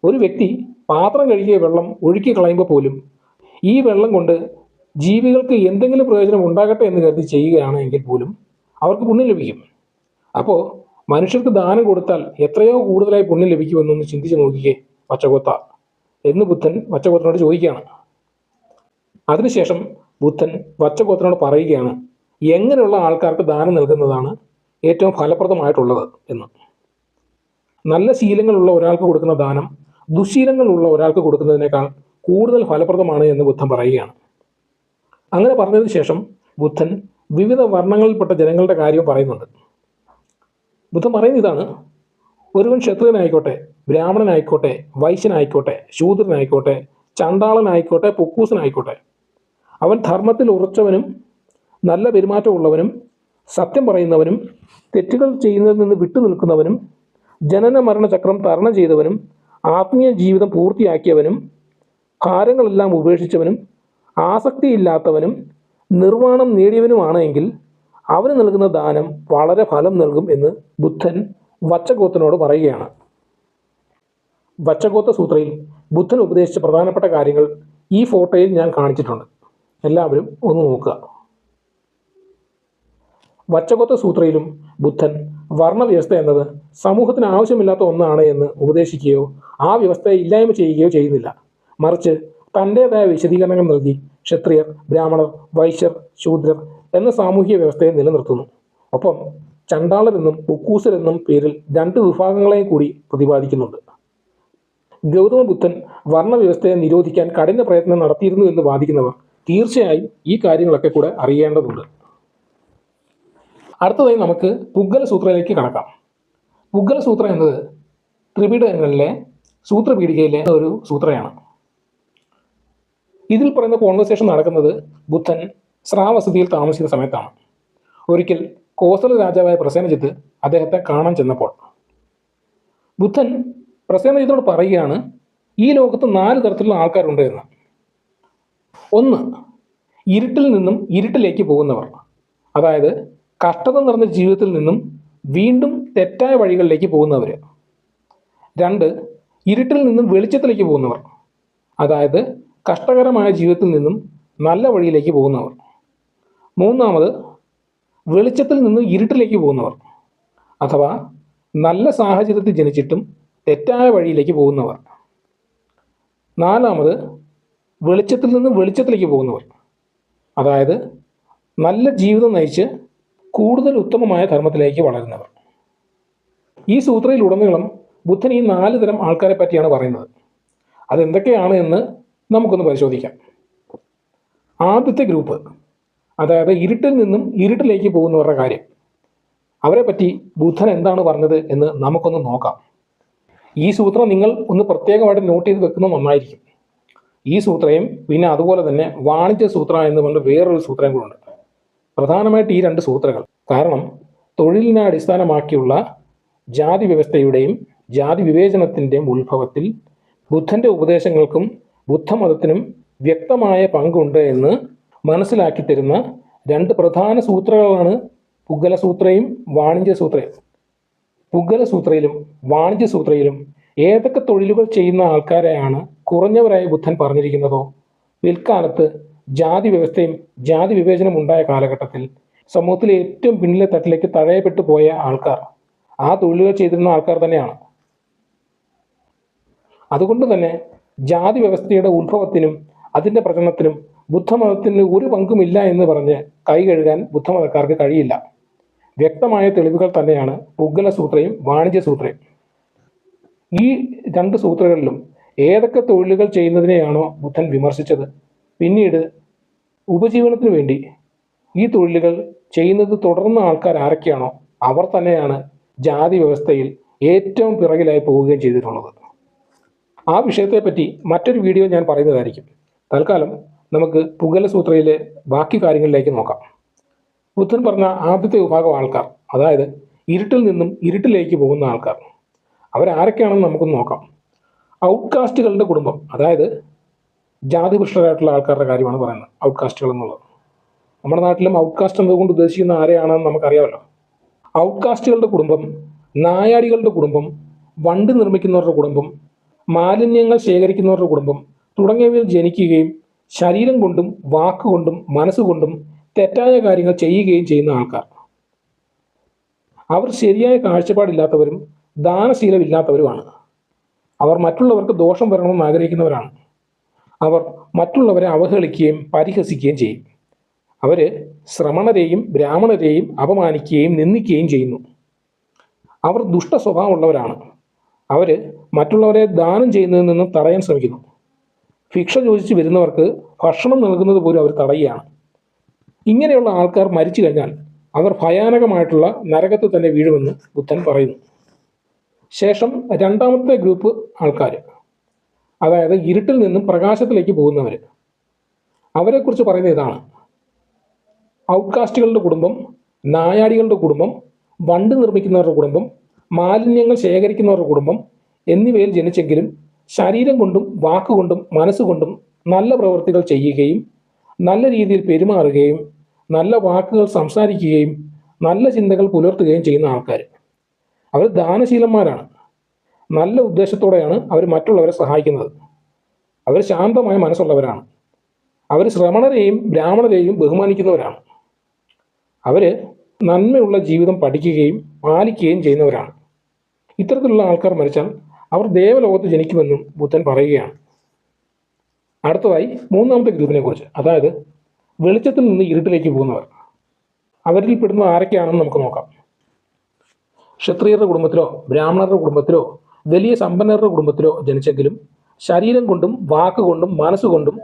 ഒരു വ്യക്തി പാത്രം കഴുകിയ വെള്ളം ഒഴുക്കി കളയുമ്പോൾ പോലും ഈ വെള്ളം കൊണ്ട് ജീവികൾക്ക് എന്തെങ്കിലും പ്രയോജനം ഉണ്ടാകട്ടെ എന്ന് കരുതി ചെയ്യുകയാണ് എങ്കിൽ പോലും അവർക്ക് പുണ്യം ലഭിക്കും. അപ്പോൾ മനുഷ്യർക്ക് ദാനം കൊടുത്താൽ എത്രയോ കൂടുതലായി പുണ്യം ലഭിക്കുമെന്നൊന്ന് ചിന്തിച്ച് നോക്കിക്കേ വച്ചഗോത്ത എന്ന് ബുദ്ധൻ വച്ചഗോത്രനോട് ചോദിക്കുകയാണ്. അതിനുശേഷം ബുദ്ധൻ വച്ചഗോത്രനോട് പറയുകയാണ്, എങ്ങനെയുള്ള ആൾക്കാർക്ക് ദാനം നൽകുന്നതാണ് ഏറ്റവും ഫലപ്രദമായിട്ടുള്ളത് എന്ന്. നല്ല ശീലങ്ങളുള്ള ഒരാൾക്ക് കൊടുക്കുന്ന ദാനം ദുശീലങ്ങളുള്ള ഒരാൾക്ക് കൊടുക്കുന്നതിനേക്കാൾ കൂടുതൽ ഫലപ്രദമാണ് എന്ന് ബുദ്ധൻ പറയുകയാണ്. അങ്ങനെ പറഞ്ഞതിന് ശേഷം ബുദ്ധൻ വിവിധ വർണ്ണങ്ങളിൽപ്പെട്ട ജനങ്ങളുടെ കാര്യം പറയുന്നുണ്ട്. ബുദ്ധൻ പറയുന്ന ഇതാണ്, ഒരുവൻ ക്ഷത്രിയനായിക്കോട്ടെ, ബ്രാഹ്മണനായിക്കോട്ടെ, വൈശ്യനായിക്കോട്ടെ, ശൂദ്രനായിക്കോട്ടെ, ചണ്ടാളനായിക്കോട്ടെ പുക്കൂസനായിക്കോട്ടെ, അവൻ ധർമ്മത്തിൽ ഉറച്ചവനും നല്ല പെരുമാറ്റമുള്ളവനും സത്യം പറയുന്നവനും തെറ്റുകൾ ചെയ്യുന്നതിൽ നിന്ന് വിട്ടുനിൽക്കുന്നവനും ജനന മരണചക്രം തരണം ചെയ്തവനും ആത്മീയ ജീവിതം പൂർത്തിയാക്കിയവനും ഭാരങ്ങളെല്ലാം ഉപേക്ഷിച്ചവനും ആസക്തിയില്ലാത്തവനും നിർവ്വാണം നേടിയവനുമാണ് എങ്കിൽ അവന് നൽകുന്ന ദാനം വളരെ ഫലം നൽകും എന്ന് ബുദ്ധൻ വച്ചഗോത്തനോട് പറയുകയാണ്. വച്ചഗോത്ത സൂത്രയിൽ ബുദ്ധൻ ഉപദേശിച്ച പ്രധാനപ്പെട്ട കാര്യങ്ങൾ ഈ ഫോട്ടോയിൽ ഞാൻ കാണിച്ചിട്ടുണ്ട്. എല്ലാവരും ഒന്ന് നോക്കുക. വച്ചഗോത്ത സൂത്രയിലും ബുദ്ധൻ വർണ്ണവ്യവസ്ഥ എന്നത് സമൂഹത്തിന് ആവശ്യമില്ലാത്ത ഒന്നാണ് എന്ന് ഉപദേശിക്കുകയോ ആ വ്യവസ്ഥയെ ഇല്ലായ്മ ചെയ്യുകയോ ചെയ്യുന്നില്ല. മറിച്ച് തൻ്റേതായ വിശദീകരണങ്ങൾ നൽകി ക്ഷത്രിയർ, ബ്രാഹ്മണർ, വൈശ്യർ, ശൂദ്രർ എന്ന സാമൂഹിക വ്യവസ്ഥയെ നിലനിർത്തുന്നു. ഒപ്പം ചണ്ടാളരെന്നും പുക്കൂസരെന്നും പേരിൽ 2 വിഭാഗങ്ങളെയും കൂടി പ്രതിപാദിക്കുന്നുണ്ട്. ഗൗതമ ബുദ്ധൻ വർണ്ണവ്യവസ്ഥയെ നിരോധിക്കാൻ കഠിന പ്രയത്നം നടത്തിയിരുന്നു എന്ന് വാദിക്കുന്നവർ തീർച്ചയായും ഈ കാര്യങ്ങളൊക്കെ കൂടെ അറിയേണ്ടതുണ്ട്. അടുത്തതായി നമുക്ക് പുഗ്ഗല സൂത്രയിലേക്ക് കടക്കാം. പുഗ്ഗല സൂത്ര എന്നത് ത്രിപിടകങ്ങളിലെ സൂത്രപീഠികയിലെ ഒരു സൂത്രയാണ്. ഇതിൽ പറയുന്ന കോൺവെർസേഷൻ നടക്കുന്നത് ബുദ്ധൻ ശ്രാവസതിയിൽ താമസിക്കുന്ന സമയത്താണ്. ഒരിക്കൽ കോസല രാജാവായ പ്രസേനജിത്ത് അദ്ദേഹത്തെ കാണാൻ ചെന്നപ്പോൾ ബുദ്ധൻ പ്രസേനജിത്തിനോട് പറയുകയാണ്, ഈ ലോകത്ത് 4 തരത്തിലുള്ള ആൾക്കാരുണ്ട് എന്ന്. 1, ഇരുട്ടിൽ നിന്നും ഇരുട്ടിലേക്ക് പോകുന്നവർ, അതായത് കഷ്ടത നിറഞ്ഞ ജീവിതത്തിൽ നിന്നും വീണ്ടും തെറ്റായ വഴികളിലേക്ക് പോകുന്നവർ. 2, ഇരുട്ടിൽ നിന്നും വെളിച്ചത്തിലേക്ക് പോകുന്നവർ, അതായത് കഷ്ടകരമായ ജീവിതത്തിൽ നിന്നും നല്ല വഴിയിലേക്ക് പോകുന്നവർ. 3, വെളിച്ചത്തിൽ നിന്നും ഇരുട്ടിലേക്ക് പോകുന്നവർ, അഥവാ നല്ല സാഹചര്യത്തിൽ ജനിച്ചിട്ടും തെറ്റായ വഴിയിലേക്ക് പോകുന്നവർ. 4, വെളിച്ചത്തിൽ നിന്നും വെളിച്ചത്തിലേക്ക് പോകുന്നവർ, അതായത് നല്ല ജീവിതം നയിച്ച് കൂടുതൽ ഉത്തമമായ ധർമ്മത്തിലേക്ക് വളരുന്നവർ. ഈ സൂത്രയിലുടനീളം ബുദ്ധൻ ഈ 4 തരം ആൾക്കാരെ പറ്റിയാണ് പറയുന്നത്. അതെന്തൊക്കെയാണ് എന്ന് നമുക്കൊന്ന് പരിശോധിക്കാം. ആദ്യത്തെ ഗ്രൂപ്പ്, അതായത് ഇരുട്ടിൽ നിന്നും ഇരുട്ടിലേക്ക് പോകുന്നവരുടെ കാര്യം, അവരെ പറ്റി ബുദ്ധൻ എന്താണ് പറഞ്ഞത് എന്ന് നമുക്കൊന്ന് നോക്കാം. ഈ സൂത്രം നിങ്ങൾ ഒന്ന് പ്രത്യേകമായിട്ട് നോട്ട് ചെയ്ത് വെക്കുന്നത് നന്നായിരിക്കും. ഈ സൂത്രയും പിന്നെ അതുപോലെ തന്നെ വാണിജ്യ സൂത്ര എന്ന് പറഞ്ഞ വേറൊരു സൂത്രം കൂടെ ഉണ്ട്. പ്രധാനമായിട്ട് ഈ 2 സൂത്രങ്ങൾ, കാരണം തൊഴിലിനെ അടിസ്ഥാനമാക്കിയുള്ള ജാതി വ്യവസ്ഥയുടെയും ജാതി വിവേചനത്തിൻ്റെയും ഉത്ഭവത്തിൽ ബുദ്ധൻ്റെ ഉപദേശങ്ങൾക്കും ബുദ്ധമതത്തിനും വ്യക്തമായ പങ്കുണ്ട് എന്ന് മനസ്സിലാക്കി തരുന്ന 2 പ്രധാന സൂത്രങ്ങളാണ് പുഗ്ഗല സൂത്രയും വാണിജ്യ സൂത്രയും. പുഗ്ഗല സൂത്രയിലും വാണിജ്യ സൂത്രയിലും ഏതൊക്കെ തൊഴിലുകൾ ചെയ്യുന്ന ആൾക്കാരെയാണ് കുറഞ്ഞവരായി ബുദ്ധൻ പറഞ്ഞിരിക്കുന്നതോ, പിൽക്കാലത്ത് ജാതി വ്യവസ്ഥയും ജാതി വിവേചനം ഉണ്ടായ കാലഘട്ടത്തിൽ സമൂഹത്തിലെ ഏറ്റവും പിന്നിലെ തട്ടിലേക്ക് തഴയപ്പെട്ടു പോയ ആൾക്കാർ ആ തൊഴിലുകൾ ചെയ്തിരുന്ന ആൾക്കാർ തന്നെയാണ്. അതുകൊണ്ട് തന്നെ ജാതി വ്യവസ്ഥയുടെ ഉത്ഭവത്തിനും അതിൻ്റെ പ്രചരണത്തിനും ബുദ്ധമതത്തിന് ഒരു പങ്കുമില്ല എന്ന് പറഞ്ഞ് കൈ കഴുകാൻ ബുദ്ധമതക്കാർക്ക് കഴിയില്ല. വ്യക്തമായ തെളിവുകൾ തന്നെയാണ് പുഗ്ഗല സൂത്രയും വാണിജ്യ സൂത്രയും. ഈ 2 സൂത്രകളിലും ഏതൊക്കെ തൊഴിലുകൾ ചെയ്യുന്നതിനെയാണോ ബുദ്ധൻ വിമർശിച്ചത്, പിന്നീട് ഉപജീവനത്തിന് വേണ്ടി ഈ തൊഴിലുകൾ ചെയ്യുന്നത് തുടർന്ന ആൾക്കാർ ആരൊക്കെയാണോ അവർ തന്നെയാണ് ജാതി വ്യവസ്ഥയിൽ ഏറ്റവും പിറകിലായി പോവുകയും ചെയ്തിട്ടുള്ളത്. ആ വിഷയത്തെപ്പറ്റി മറ്റൊരു വീഡിയോ ഞാൻ പറയുന്നതായിരിക്കും. തൽക്കാലം നമുക്ക് പുഗ്ഗല സൂത്രയിലെ ബാക്കി കാര്യങ്ങളിലേക്ക് നോക്കാം. ബുദ്ധൻ പറഞ്ഞ ആദ്യത്തെ വിഭാഗം ആൾക്കാർ, അതായത് ഇരുട്ടിൽ നിന്നും ഇരുട്ടിലേക്ക് പോകുന്ന ആൾക്കാർ, അവരാരൊക്കെയാണെന്ന് നമുക്കൊന്ന് നോക്കാം. ഔട്ട്കാസ്റ്റുകളുടെ കുടുംബം, അതായത് ജാതിപുഷ്ടരായിട്ടുള്ള ആൾക്കാരുടെ കാര്യമാണ് പറയുന്നത് ഔട്ട്കാസ്റ്റുകൾ എന്നുള്ളത്. നമ്മുടെ നാട്ടിലും ഔട്ട്കാസ്റ്റ് എന്നതുകൊണ്ട് ഉദ്ദേശിക്കുന്ന ആരെയാണെന്ന് നമുക്കറിയാമല്ലോ. ഔട്ട്കാസ്റ്റുകളുടെ കുടുംബം, നായാടികളുടെ കുടുംബം, വണ്ടി നിർമ്മിക്കുന്നവരുടെ കുടുംബം, മാലിന്യങ്ങൾ ശേഖരിക്കുന്നവരുടെ കുടുംബം തുടങ്ങിയവയിൽ ജനിക്കുകയും ശരീരം കൊണ്ടും വാക്കുകൊണ്ടും മനസ്സുകൊണ്ടും തെറ്റായ കാര്യങ്ങൾ ചെയ്യുകയും ചെയ്യുന്ന ആൾക്കാർ. അവർ ശരിയായ കാഴ്ചപ്പാടില്ലാത്തവരും ദാനശീലമില്ലാത്തവരുമാണ്. അവർ മറ്റുള്ളവർക്ക് ദോഷം വരണമെന്ന് ആഗ്രഹിക്കുന്നവരാണ്. അവർ മറ്റുള്ളവരെ അവഹേളിക്കുകയും പരിഹസിക്കുകയും ചെയ്യും. അവർ ശ്രമണരെയും ബ്രാഹ്മണരെയും അപമാനിക്കുകയും നിന്ദിക്കുകയും ചെയ്യുന്നു. അവർ ദുഷ്ട സ്വഭാവമുള്ളവരാണ്. അവർ മറ്റുള്ളവരെ ദാനം ചെയ്യുന്നതിൽ നിന്നും തടയാൻ ശ്രമിക്കുന്നു. ഭിക്ഷ ചോദിച്ച് വരുന്നവർക്ക് ഭക്ഷണം നൽകുന്നത് പോലും അവർ തടയുകയാണ്. ഇങ്ങനെയുള്ള ആൾക്കാർ മരിച്ചു കഴിഞ്ഞാൽ അവർ ഭയാനകമായിട്ടുള്ള നരകത്തിൽ തന്നെ വീഴുമെന്ന് ബുദ്ധൻ പറയുന്നു. ശേഷം രണ്ടാമത്തെ ഗ്രൂപ്പ് ആൾക്കാർ, അതായത് ഇരുട്ടിൽ നിന്നും പ്രകാശത്തിലേക്ക് പോകുന്നവർ. അവരെക്കുറിച്ച് പറയുന്നത് ഇതാണ്: ഔട്ട്കാസ്റ്റുകളുടെ കുടുംബം, നായാടികളുടെ കുടുംബം, വണ്ട് നിർമ്മിക്കുന്നവരുടെ കുടുംബം, മാലിന്യങ്ങൾ ശേഖരിക്കുന്നവരുടെ കുടുംബം എന്നിവയിൽ ജനിച്ചെങ്കിലും ശരീരം കൊണ്ടും വാക്കുകൊണ്ടും മനസ്സുകൊണ്ടും നല്ല പ്രവൃത്തികൾ ചെയ്യുകയും നല്ല രീതിയിൽ പെരുമാറുകയും നല്ല വാക്കുകൾ സംസാരിക്കുകയും നല്ല ചിന്തകൾ പുലർത്തുകയും ചെയ്യുന്ന ആൾക്കാർ. അവർ ദാനശീലന്മാരാണ്. നല്ല ഉദ്ദേശത്തോടെയാണ് അവർ മറ്റുള്ളവരെ സഹായിക്കുന്നത്. അവർ ശാന്തമായ മനസ്സുള്ളവരാണ്. അവർ ശ്രമണരെയും ബ്രാഹ്മണരെയും ബഹുമാനിക്കുന്നവരാണ്. അവർ നന്മയുള്ള ജീവിതം പഠിക്കുകയും പാലിക്കുകയും ചെയ്യുന്നവരാണ്. ഇത്തരത്തിലുള്ള ആൾക്കാർ മരിച്ചാൽ അവർ ദേവലോകത്ത് ജനിക്കുമെന്നും ബുദ്ധൻ പറയുകയാണ്. അടുത്തതായി മൂന്നാമത്തെ ഗ്രൂപ്പിനെ കുറിച്ച്, അതായത് വെളിച്ചത്തിൽ നിന്ന് ഇരുട്ടിലേക്ക് പോകുന്നവർ. അവരിൽ പെടുന്ന ആരൊക്കെയാണെന്ന് നമുക്ക് നോക്കാം. ക്ഷത്രിയരുടെ കുടുംബത്തിലോ ബ്രാഹ്മണരുടെ കുടുംബത്തിലോ വലിയ സമ്പന്നരുടെ കുടുംബത്തിലോ ജനിച്ചെങ്കിലും ശരീരം കൊണ്ടും വാക്കുകൊണ്ടും മനസ്സുകൊണ്ടും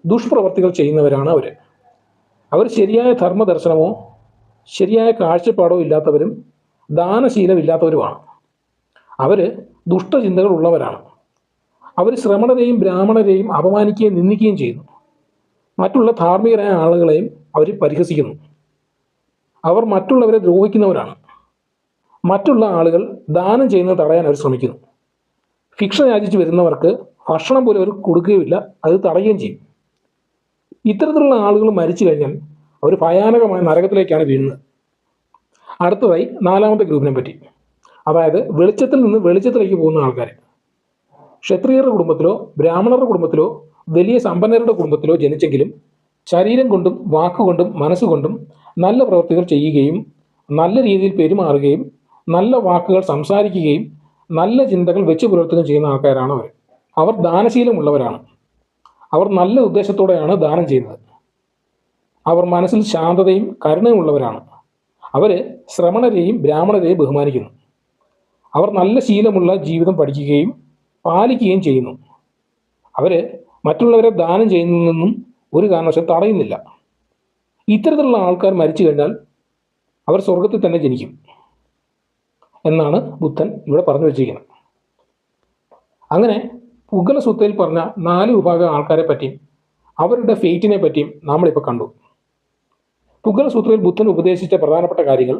ദുഷ്പ്രവർത്തികൾ ചെയ്യുന്നവരാണ് അവർ. അവർ ശരിയായ ധർമ്മദർശനമോ ശരിയായ കാഴ്ചപ്പാടോ ഇല്ലാത്തവരും ദാനശീലമില്ലാത്തവരുമാണ്. അവർ ദുഷ്ടചിന്തകൾ ഉള്ളവരാണ്. അവർ ശ്രമണരെയും ബ്രാഹ്മണരെയും അപമാനിക്കുകയും നിന്ദിക്കുകയും ചെയ്യുന്നു. മറ്റുള്ള ധാർമ്മികരായ ആളുകളെയും അവർ പരിഹസിക്കുന്നു. അവർ മറ്റുള്ളവരെ ദ്രോഹിക്കുന്നവരാണ്. മറ്റുള്ള ആളുകൾ ദാനം ചെയ്യുന്നത് തടയാൻ അവർ ശ്രമിക്കുന്നു. ഭിക്ഷ യാചിച്ച് വരുന്നവർക്ക് ഭക്ഷണം പോലും അവർ കൊടുക്കുകയില്ല, അത് തടയുകയും ചെയ്യും. ഇത്തരത്തിലുള്ള ആളുകൾ മരിച്ചു കഴിഞ്ഞാൽ അവർ ഭയാനകമായ നരകത്തിലേക്കാണ് വീഴുന്നത്. അടുത്തതായി നാലാമത്തെ ഗ്രൂപ്പിനെ പറ്റി, അതായത് വെളിച്ചത്തിൽ നിന്ന് വെളിച്ചത്തിലേക്ക് പോകുന്ന ആൾക്കാർ. ക്ഷത്രിയരുടെ കുടുംബത്തിലോ ബ്രാഹ്മണരുടെ കുടുംബത്തിലോ വലിയ സമ്പന്നരുടെ കുടുംബത്തിലോ ജനിച്ചെങ്കിലും ശരീരം കൊണ്ടും വാക്കുകൊണ്ടും മനസ്സുകൊണ്ടും നല്ല പ്രവൃത്തികൾ ചെയ്യുകയും നല്ല രീതിയിൽ പെരുമാറുകയും നല്ല വാക്കുകൾ സംസാരിക്കുകയും നല്ല ചിന്തകൾ വെച്ച് പുലർത്തുകയും ചെയ്യുന്ന ആൾക്കാരാണ് അവർ. അവർ ദാനശീലമുള്ളവരാണ്. അവർ നല്ല ഉദ്ദേശത്തോടെയാണ് ദാനം ചെയ്യുന്നത്. അവർ മനസ്സിൽ ശാന്തതയും കരുണയും ഉള്ളവരാണ്. അവർ ശ്രമണരെയും ബ്രാഹ്മണരെയും ബഹുമാനിക്കുന്നു. അവർ നല്ല ശീലമുള്ള ജീവിതം പഠിക്കുകയും പാലിക്കുകയും ചെയ്യുന്നു. അവർ മറ്റുള്ളവരെ ദാനം ചെയ്യുന്നതിൽ ഒരു കാരണവശാലും തടയുന്നില്ല. ഇത്തരത്തിലുള്ള ആൾക്കാർ മരിച്ചു കഴിഞ്ഞാൽ അവർ സ്വർഗത്തിൽ തന്നെ ജനിക്കും എന്നാണ് ബുദ്ധൻ ഇവിടെ പറഞ്ഞു വെച്ചിരിക്കുന്നത്. അങ്ങനെ പുഗല സൂത്രയിൽ പറഞ്ഞ 4 വിഭാഗം ആൾക്കാരെ പറ്റിയും അവരുടെ ഫെയ്റ്റിനെ പറ്റിയും നമ്മളിപ്പോൾ കണ്ടു. പുഗല സൂത്രയിൽ ബുദ്ധൻ ഉപദേശിച്ച പ്രധാനപ്പെട്ട കാര്യങ്ങൾ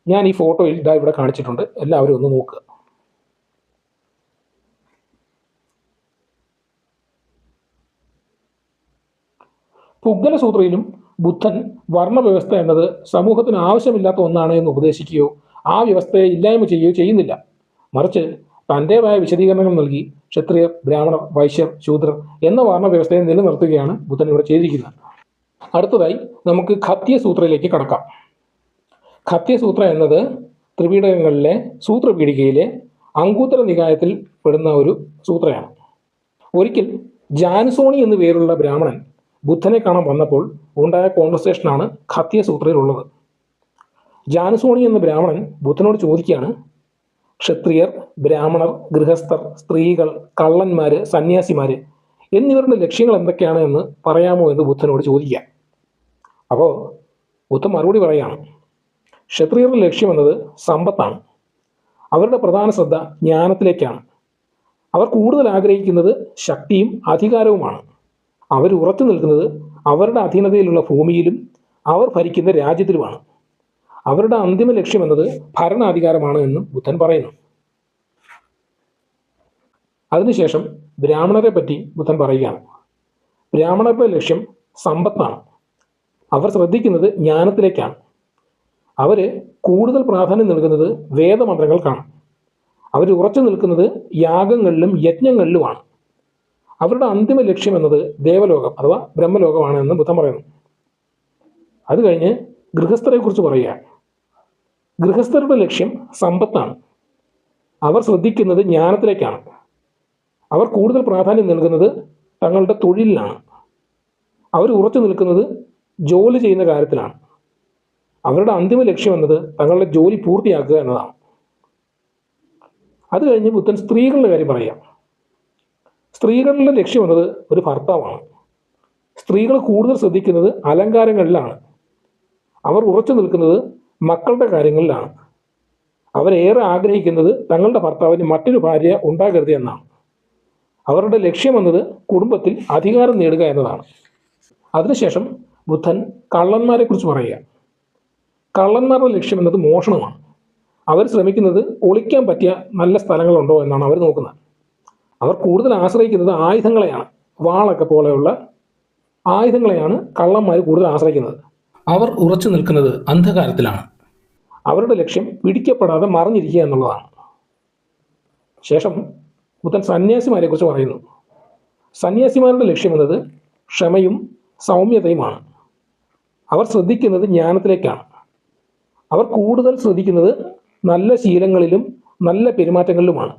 ഞാൻ ഈ ഫോട്ടോയിൽ ഇവിടെ കാണിച്ചിട്ടുണ്ട്. എല്ലാവരും ഒന്ന് നോക്കുക. പുഗല സൂത്രയിലും ബുദ്ധൻ വർണ്ണവ്യവസ്ഥ എന്നത് സമൂഹത്തിന് ആവശ്യമില്ലാത്ത ഒന്നാണ് എന്ന് ഉപദേശിക്കുകയോ ആ വ്യവസ്ഥയെ ഇല്ലായ്മ ചെയ്യുകയോ ചെയ്യുന്നില്ല. മറിച്ച് തൻ്റെതായ വിശദീകരണങ്ങൾ നൽകി ക്ഷത്രിയർ, ബ്രാഹ്മണർ, വൈശ്യർ, ശൂദ്രർ എന്ന വർണ്ണവ്യവസ്ഥയെ നിലനിർത്തുകയാണ് ബുദ്ധൻ ഇവിടെ ചെയ്തിരിക്കുന്നത്. അടുത്തതായി നമുക്ക് ഖത്യസൂത്രയിലേക്ക് കടക്കാം. ഖത്യസൂത്ര എന്നത് ത്രിപീഠകങ്ങളിലെ സൂത്രപീഠികയിലെ അങ്കൂത്തര നികായത്തിൽ പെടുന്ന ഒരു സൂത്രയാണ്. ഒരിക്കൽ ജാനുസോണി എന്നു പേരുള്ള ബ്രാഹ്മണൻ ബുദ്ധനെ കാണാൻ വന്നപ്പോൾ ഉണ്ടായ കോൺവെർസേഷനാണ് ഖത്യസൂത്രയിലുള്ളത്. ജാനുസോണി എന്ന ബ്രാഹ്മണൻ ബുദ്ധനോട് ചോദിക്കുകയാണ്, ക്ഷത്രിയർ, ബ്രാഹ്മണർ, ഗൃഹസ്ഥർ, സ്ത്രീകൾ, കള്ളന്മാർ, സന്യാസിമാർ എന്നിവരുടെ ലക്ഷ്യങ്ങൾ എന്തൊക്കെയാണ് എന്ന് പറയാമോ എന്ന് ബുദ്ധനോട് ചോദിക്കുക. അപ്പോൾ ബുദ്ധൻ മറുപടി പറയുകയാണ്, ക്ഷത്രിയരുടെ ലക്ഷ്യം എന്നത് സമ്പത്താണ്. അവരുടെ പ്രധാന ശ്രദ്ധ ജ്ഞാനത്തിലേക്കാണ്. അവർ കൂടുതൽ ആഗ്രഹിക്കുന്നത് ശക്തിയും അധികാരവുമാണ്. അവർ ഉറച്ചു നിൽക്കുന്നത് അവരുടെ അധീനതയിലുള്ള ഭൂമിയിലും അവർ ഭരിക്കുന്ന രാജ്യത്തിലുമാണ്. അവരുടെ അന്തിമ ലക്ഷ്യം എന്നത് ഭരണാധികാരമാണ് എന്നും ബുദ്ധൻ പറയുന്നു. അതിനുശേഷം ബ്രാഹ്മണരെ പറ്റി ബുദ്ധൻ പറയുകയാണ്. ബ്രാഹ്മണരുടെ ലക്ഷ്യം സമ്പത്താണ്. അവർ ശ്രദ്ധിക്കുന്നത് ജ്ഞാനത്തിലേക്കാണ്. അവർ കൂടുതൽ പ്രാധാന്യം നൽകുന്നത് വേദമന്ത്രങ്ങൾക്കാണ്. അവർ ഉറച്ചു നിൽക്കുന്നത് യാഗങ്ങളിലും യജ്ഞങ്ങളിലുമാണ്. അവരുടെ അന്തിമ ലക്ഷ്യം എന്നത് ദേവലോകം അഥവാ ബ്രഹ്മലോകമാണ് എന്ന് ബുദ്ധൻ പറയുന്നു. അത് കഴിഞ്ഞ് ഗൃഹസ്ഥരെക്കുറിച്ച് പറയുക. ഗൃഹസ്ഥരുടെ ലക്ഷ്യം സമ്പത്താണ്. അവർ ശ്രദ്ധിക്കുന്നത് ജ്ഞാനത്തിലേക്കാണ്. അവർ കൂടുതൽ പ്രാധാന്യം നൽകുന്നത് തങ്ങളുടെ തൊഴിലിലാണ്. അവർ ഉറച്ചു നിൽക്കുന്നത് ജോലി ചെയ്യുന്ന കാര്യത്തിലാണ്. അവരുടെ അന്തിമ ലക്ഷ്യം എന്നത് തങ്ങളുടെ ജോലി പൂർത്തിയാക്കുക എന്നതാണ്. അത് കഴിഞ്ഞ് ബുദ്ധൻ സ്ത്രീകളുടെ കാര്യം പറയാം. സ്ത്രീകളുടെ ലക്ഷ്യം എന്നത് ഒരു ഭർത്താവാണ്. സ്ത്രീകൾ കൂടുതൽ ശ്രദ്ധിക്കുന്നത് അലങ്കാരങ്ങളിലാണ്. അവർ ഉറച്ചു നിൽക്കുന്നത് മക്കളുടെ കാര്യങ്ങളിലാണ്. അവരേറെ ആഗ്രഹിക്കുന്നത് തങ്ങളുടെ ഭർത്താവിന് മറ്റൊരു ഭാര്യ ഉണ്ടാകരുത് എന്നാണ്. അവരുടെ ലക്ഷ്യമെന്നത് കുടുംബത്തിൽ അധികാരം നേടുക എന്നതാണ്. അതിനുശേഷം ബുദ്ധൻ കള്ളന്മാരെക്കുറിച്ച് പറയുക. കള്ളന്മാരുടെ ലക്ഷ്യമെന്നത് മോഷണമാണ്. അവർ ശ്രമിക്കുന്നത് ഒളിക്കാൻ പറ്റിയ നല്ല സ്ഥലങ്ങളുണ്ടോ എന്നാണ് അവർ നോക്കുന്നത്. അവർ കൂടുതൽ ആശ്രയിക്കുന്നത് ആയുധങ്ങളെയാണ്. വാളൊക്കെ പോലെയുള്ള ആയുധങ്ങളെയാണ് കള്ളന്മാർ കൂടുതൽ ആശ്രയിക്കുന്നത്. അവർ ഉറച്ചു നിൽക്കുന്നത് അന്ധകാരത്തിലാണ്. അവരുടെ ലക്ഷ്യം പിടിക്കപ്പെടാതെ മറിഞ്ഞിരിക്കുക എന്നുള്ളതാണ്. ശേഷം ബുദ്ധൻ സന്യാസിമാരെ കുറിച്ച് പറയുന്നു. സന്യാസിമാരുടെ ലക്ഷ്യമെന്നത് ക്ഷമയും സൗമ്യതയുമാണ്. അവർ ശ്രദ്ധിക്കുന്നത് ജ്ഞാനത്തിലേക്കാണ്. അവർ കൂടുതൽ ശ്രദ്ധിക്കുന്നത് നല്ല ശീലങ്ങളിലും നല്ല പെരുമാറ്റങ്ങളിലുമാണ്.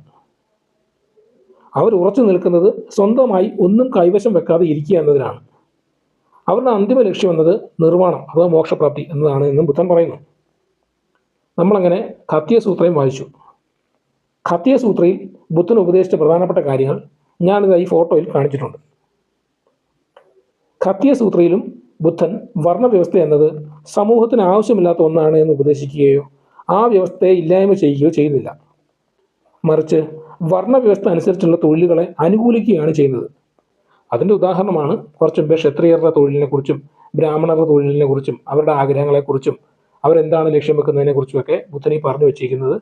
അവർ ഉറച്ചു നിൽക്കുന്നത് സ്വന്തമായി ഒന്നും കൈവശം വെക്കാതെ ഇരിക്കുക എന്നതിലാണ്. അവരുടെ അന്തിമ ലക്ഷ്യം എന്നത് നിർവ്വാണം അഥവാ മോക്ഷപ്രാപ്തി എന്നതാണ് എന്നും ബുദ്ധൻ പറയുന്നു. നമ്മളങ്ങനെ ഖത്തിയ സൂത്രയും വായിച്ചു. ഖത്തിയ സൂത്രയിൽ ബുദ്ധൻ ഉപദേശിച്ച പ്രധാനപ്പെട്ട കാര്യങ്ങൾ ഞാനിത് ഈ ഫോട്ടോയിൽ കാണിച്ചിട്ടുണ്ട്. ഖത്തിയ സൂത്രയിലും ബുദ്ധൻ വർണ്ണവ്യവസ്ഥ എന്നത് സമൂഹത്തിന് ആവശ്യമില്ലാത്ത ഒന്നാണ് എന്ന് ഉപദേശിക്കുകയോ ആ വ്യവസ്ഥയെ ഇല്ലായ്മ ചെയ്യുകയോ ചെയ്യുന്നില്ല. മറിച്ച് വർണ്ണവ്യവസ്ഥ അനുസരിച്ചുള്ള തൊഴിലുകളെ അനുകൂലിക്കുകയാണ് ചെയ്യുന്നത്. അതിൻ്റെ ഉദാഹരണമാണ് കുറച്ച് മുമ്പേ ക്ഷത്രിയരുടെ തൊഴിലിനെ കുറിച്ചും ബ്രാഹ്മണരുടെ തൊഴിലിനെ കുറിച്ചും അവരുടെ ആഗ്രഹങ്ങളെക്കുറിച്ചും അവരെന്താണ് ലക്ഷ്യം വെക്കുന്നതിനെ കുറിച്ചുമൊക്കെ ബുദ്ധൻ ഈ പറഞ്ഞു വെച്ചിരിക്കുന്നത്.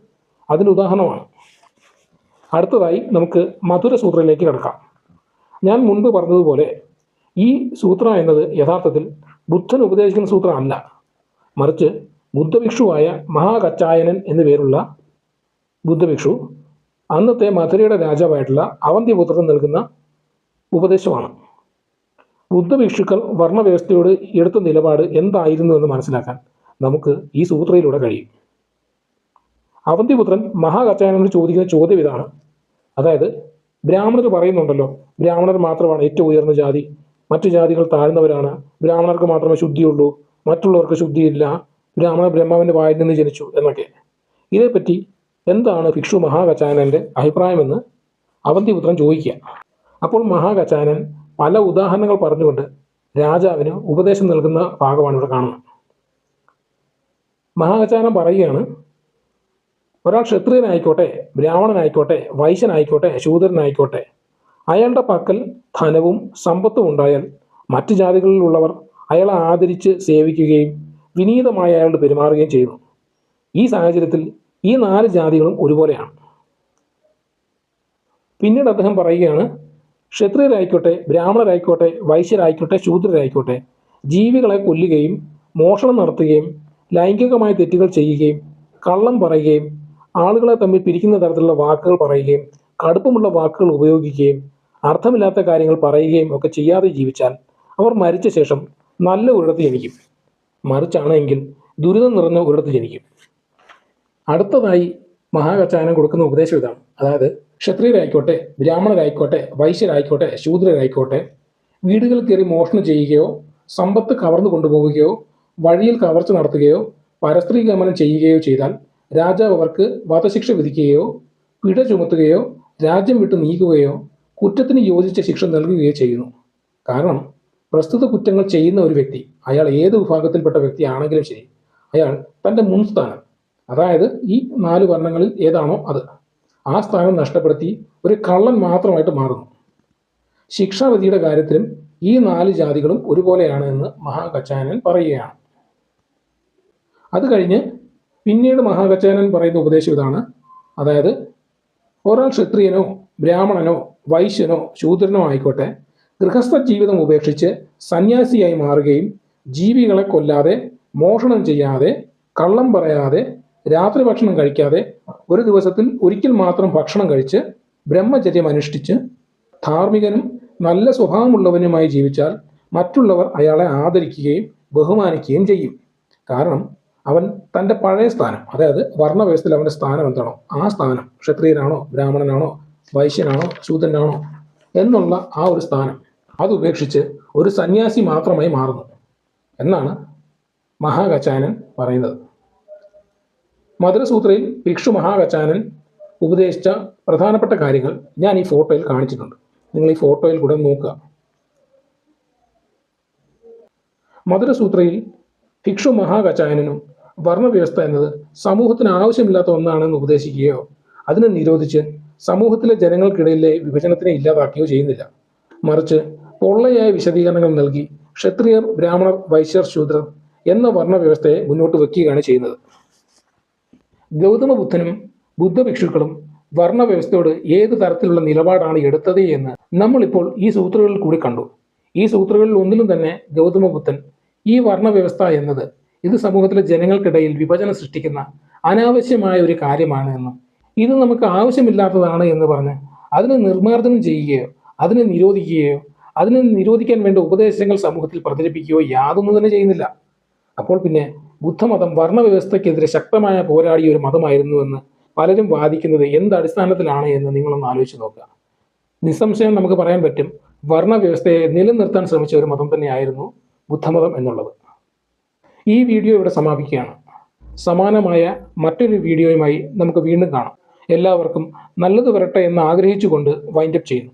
അതിൻ്റെ ഉദാഹരണമാണ്. അടുത്തതായി നമുക്ക് മധുര സൂത്രയിലേക്ക് കിടക്കാം. ഞാൻ മുൻപ് പറഞ്ഞതുപോലെ ഈ സൂത്ര എന്നത് യഥാർത്ഥത്തിൽ ബുദ്ധൻ ഉപദേശിക്കുന്ന സൂത്രം അല്ല, മറിച്ച് ബുദ്ധഭിക്ഷുവായ മഹാകച്ചായനൻ എന്നു പേരുള്ള ബുദ്ധഭിക്ഷു അന്നത്തെ മധുരയുടെ രാജാവായിട്ടുള്ള അവന്തിപുത്രൻ നൽകുന്ന ഉപദേശമാണ്. ബുദ്ധഭിക്ഷുക്കൾ വർണ്ണവ്യവസ്ഥയോട് എടുത്ത നിലപാട് എന്തായിരുന്നു എന്ന് മനസ്സിലാക്കാൻ നമുക്ക് ഈ സൂത്രയിലൂടെ കഴിയും. അവന്തിപുത്രൻ മഹാകച്ചായനോട് ചോദിക്കുന്ന ചോദ്യം ഇതാണ്. അതായത് ബ്രാഹ്മണർ പറയുന്നുണ്ടല്ലോ, ബ്രാഹ്മണർ മാത്രമാണ് ഏറ്റവും ഉയർന്ന ജാതി, മറ്റു ജാതികൾ താഴ്ന്നവരാണ്, ബ്രാഹ്മണർക്ക് മാത്രമേ ശുദ്ധിയുള്ളൂ, മറ്റുള്ളവർക്ക് ശുദ്ധിയില്ല, ബ്രാഹ്മണർ ബ്രഹ്മാവിൻ്റെ വായിൽ നിന്ന് ജനിച്ചു എന്നൊക്കെ. ഇതേപ്പറ്റി എന്താണ് ഭിക്ഷു മഹാകച്ചായനൻ്റെ അഭിപ്രായമെന്ന് അവന്തിപുത്രൻ ചോദിക്കുക. അപ്പോൾ മഹാകച്ചായനൻ പല ഉദാഹരണങ്ങൾ പറഞ്ഞുകൊണ്ട് രാജാവിന് ഉപദേശം നൽകുന്ന ഭാഗമാണ് ഇവിടെ കാണുന്നത്. മഹാകച്ചായനൻ പറയുകയാണ്, ഒരാൾ ക്ഷത്രിയനായിക്കോട്ടെ, ബ്രാഹ്മണനായിക്കോട്ടെ, വൈശ്യനായിക്കോട്ടെ, ശൂദ്രനായിക്കോട്ടെ, അയാളുടെ പക്കൽ ധനവും സമ്പത്തും ഉണ്ടായാൽ മറ്റു ജാതികളിലുള്ളവർ അയാളെ ആദരിച്ച് സേവിക്കുകയും വിനീതമായി അയാളോട് പെരുമാറുകയും ചെയ്യുന്നു. ഈ സാഹചര്യത്തിൽ ഈ 4 ജാതികളും ഒരുപോലെയാണ്. പിന്നീട് അദ്ദേഹം പറയുകയാണ്, ക്ഷത്രിയരായിക്കോട്ടെ, ബ്രാഹ്മണരായിക്കോട്ടെ, വൈശ്യരായിക്കോട്ടെ, ശൂദ്രരായിക്കോട്ടെ, ജീവികളെ കൊല്ലുകയും മോഷണം നടത്തുകയും ലൈംഗികമായ തെറ്റുകൾ ചെയ്യുകയും കള്ളം പറയുകയും ആളുകളെ തമ്മിൽ പിരിക്കുന്ന തരത്തിലുള്ള വാക്കുകൾ പറയുകയും കടുപ്പമുള്ള വാക്കുകൾ ഉപയോഗിക്കുകയും അർത്ഥമില്ലാത്ത കാര്യങ്ങൾ പറയുകയും ഒക്കെ ചെയ്യാതെ ജീവിച്ചാൽ അവർ മരിച്ച ശേഷം നല്ല ഒരിടത്ത് ജനിക്കും. മറിച്ചാണ് എങ്കിൽ ദുരിതം നിറഞ്ഞ ഒരിടത്ത് ജനിക്കും. അടുത്തതായി മഹാകച്ചായനൻ കൊടുക്കുന്ന ഉപദേശം ഇതാണ്. അതായത് ക്ഷത്രിയരായിക്കോട്ടെ, ബ്രാഹ്മണരായിക്കോട്ടെ, വൈശ്യരായിക്കോട്ടെ, ശൂദ്രരായിക്കോട്ടെ, വീടുകളിൽ കയറി മോഷണം ചെയ്യുകയോ സമ്പത്ത് കവർന്നു കൊണ്ടുപോവുകയോ വഴിയിൽ കവർച്ച നടത്തുകയോ പരസ്ത്രീ ഗമനം ചെയ്യുകയോ ചെയ്താൽ രാജാവ് അവർക്ക് വധശിക്ഷ വിധിക്കുകയോ പിഴ ചുമത്തുകയോ രാജ്യം വിട്ടു നീക്കുകയോ കുറ്റത്തിന് യോജിച്ച ശിക്ഷ നൽകുകയോ ചെയ്യുന്നു. കാരണം പ്രസ്തുത കുറ്റങ്ങൾ ചെയ്യുന്ന ഒരു വ്യക്തി, അയാൾ ഏത് വിഭാഗത്തിൽപ്പെട്ട വ്യക്തിയാണെങ്കിലും ശരി, അയാൾ തൻ്റെ മുൻസ്ഥാനം, അതായത് ഈ 4 വർണ്ണങ്ങളിൽ ഏതാണോ അത്, ആ സ്ഥാനം നഷ്ടപ്പെടുത്തി ഒരു കള്ളൻ മാത്രമായിട്ട് മാറുന്നു. ശിക്ഷാവിധിയുടെ കാര്യത്തിലും ഈ 4 ജാതികളും ഒരുപോലെയാണ് എന്ന് മഹാകച്ചായനൻ പറയുകയാണ്. അത് കഴിഞ്ഞ് പിന്നീട് മഹാകച്ചായനൻ പറയുന്ന ഉപദേശം ഇതാണ്. അതായത് ഒരാൾ ക്ഷത്രിയനോ ബ്രാഹ്മണനോ വൈശ്യനോ ശൂദ്രനോ ആയിക്കോട്ടെ, ഗൃഹസ്ഥ ജീവിതം ഉപേക്ഷിച്ച് സന്യാസിയായി മാറുകയും ജീവികളെ കൊല്ലാതെ, മോഷണം ചെയ്യാതെ, കള്ളം പറയാതെ, രാത്രി ഭക്ഷണം കഴിക്കാതെ, ഒരു ദിവസത്തിൽ ഒരിക്കൽ മാത്രം ഭക്ഷണം കഴിച്ച് ബ്രഹ്മചര്യം അനുഷ്ഠിച്ച് ധാർമ്മികനും നല്ല സ്വഭാവമുള്ളവനുമായി ജീവിച്ചാൽ മറ്റുള്ളവർ അയാളെ ആദരിക്കുകയും ബഹുമാനിക്കുകയും ചെയ്യും. കാരണം അവൻ തൻ്റെ പഴയ സ്ഥാനം, അതായത് വർണ്ണവ്യവസ്ഥയിൽ അവൻ്റെ സ്ഥാനം എന്താണോ ആ സ്ഥാനം, ക്ഷത്രിയനാണോ ബ്രാഹ്മണനാണോ വൈശ്യനാണോ ശൂദ്രനാണോ എന്നുള്ള ആ ഒരു സ്ഥാനം അത് ഉപേക്ഷിച്ച് ഒരു സന്യാസി മാത്രമായി മാറുന്നു എന്നാണ് മഹാകച്ചായനൻ പറയുന്നത്. മധുരസൂത്രയിൽ ഭിക്ഷു മഹാകച്ചായനൻ ഉപദേശിച്ച പ്രധാനപ്പെട്ട കാര്യങ്ങൾ ഞാൻ ഈ ഫോട്ടോയിൽ കാണിച്ചിട്ടുണ്ട്. നിങ്ങൾ ഈ ഫോട്ടോയിൽ കൂടെ നോക്കുക. മധുരസൂത്രയിൽ ഭിക്ഷു മഹാകച്ചായനനും വർണ്ണവ്യവസ്ഥ എന്നത് സമൂഹത്തിന് ആവശ്യമില്ലാത്ത ഒന്നാണെന്ന് ഉപദേശിക്കുകയോ അതിനെ നിരോധിച്ച് സമൂഹത്തിലെ ജനങ്ങൾക്കിടയിലെ വിഭജനത്തിനെ ഇല്ലാതാക്കുകയോ ചെയ്യുന്നില്ല. മറിച്ച് പൊള്ളയായ വിശദീകരണങ്ങൾ നൽകി ക്ഷത്രിയർ, ബ്രാഹ്മണർ, വൈശ്യർ, ശൂദ്രർ എന്ന വർണ്ണവ്യവസ്ഥയെ മുന്നോട്ട് വയ്ക്കുകയാണ് ചെയ്യുന്നത്. ഗൗതമ ബുദ്ധനും ബുദ്ധഭിക്ഷുക്കളും വർണ്ണവ്യവസ്ഥയോട് ഏത് തരത്തിലുള്ള നിലപാടാണ് എടുത്തത് എന്ന് നമ്മളിപ്പോൾ ഈ സൂത്രകളിൽ കൂടി കണ്ടു. ഈ സൂത്രകളിൽ ഒന്നിലും തന്നെ ഗൗതമ ബുദ്ധൻ ഈ വർണ്ണവ്യവസ്ഥ എന്നത് ഇത് സമൂഹത്തിലെ ജനങ്ങൾക്കിടയിൽ വിഭജനം സൃഷ്ടിക്കുന്ന അനാവശ്യമായ ഒരു കാര്യമാണ് എന്നും ഇത് നമുക്ക് ആവശ്യമില്ലാത്തതാണ് എന്ന് പറഞ്ഞ് അതിനെ നിർമ്മാർജ്ജനം ചെയ്യുകയോ അതിനെ നിരോധിക്കുകയോ അതിനെ നിരോധിക്കാൻ വേണ്ട ഉപദേശങ്ങൾ സമൂഹത്തിൽ പ്രചരിപ്പിക്കുകയോ യാതൊന്നും തന്നെ ചെയ്യുന്നില്ല. അപ്പോൾ പിന്നെ ബുദ്ധമതം വർണ്ണവ്യവസ്ഥയ്ക്കെതിരെ ശക്തമായ പോരാടിയ ഒരു മതമായിരുന്നുവെന്ന് പലരും വാദിക്കുന്നത് എന്ത് അടിസ്ഥാനത്തിലാണ് എന്ന് നിങ്ങളൊന്ന് ആലോചിച്ച് നോക്കുക. നിസ്സംശയം നമുക്ക് പറയാൻ പറ്റും, വർണ്ണവ്യവസ്ഥയെ നിലനിർത്താൻ ശ്രമിച്ച ഒരു മതം തന്നെയായിരുന്നു ബുദ്ധമതം എന്നുള്ളത്. ഈ വീഡിയോ ഇവിടെ സമാപിക്കുകയാണ്. സമാനമായ മറ്റൊരു വീഡിയോയുമായി നമുക്ക് വീണ്ടും കാണാം. എല്ലാവർക്കും നല്ലത് വരട്ടെ എന്ന് ആഗ്രഹിച്ചുകൊണ്ട് വൈൻഡപ്പ് ചെയ്യുന്നു.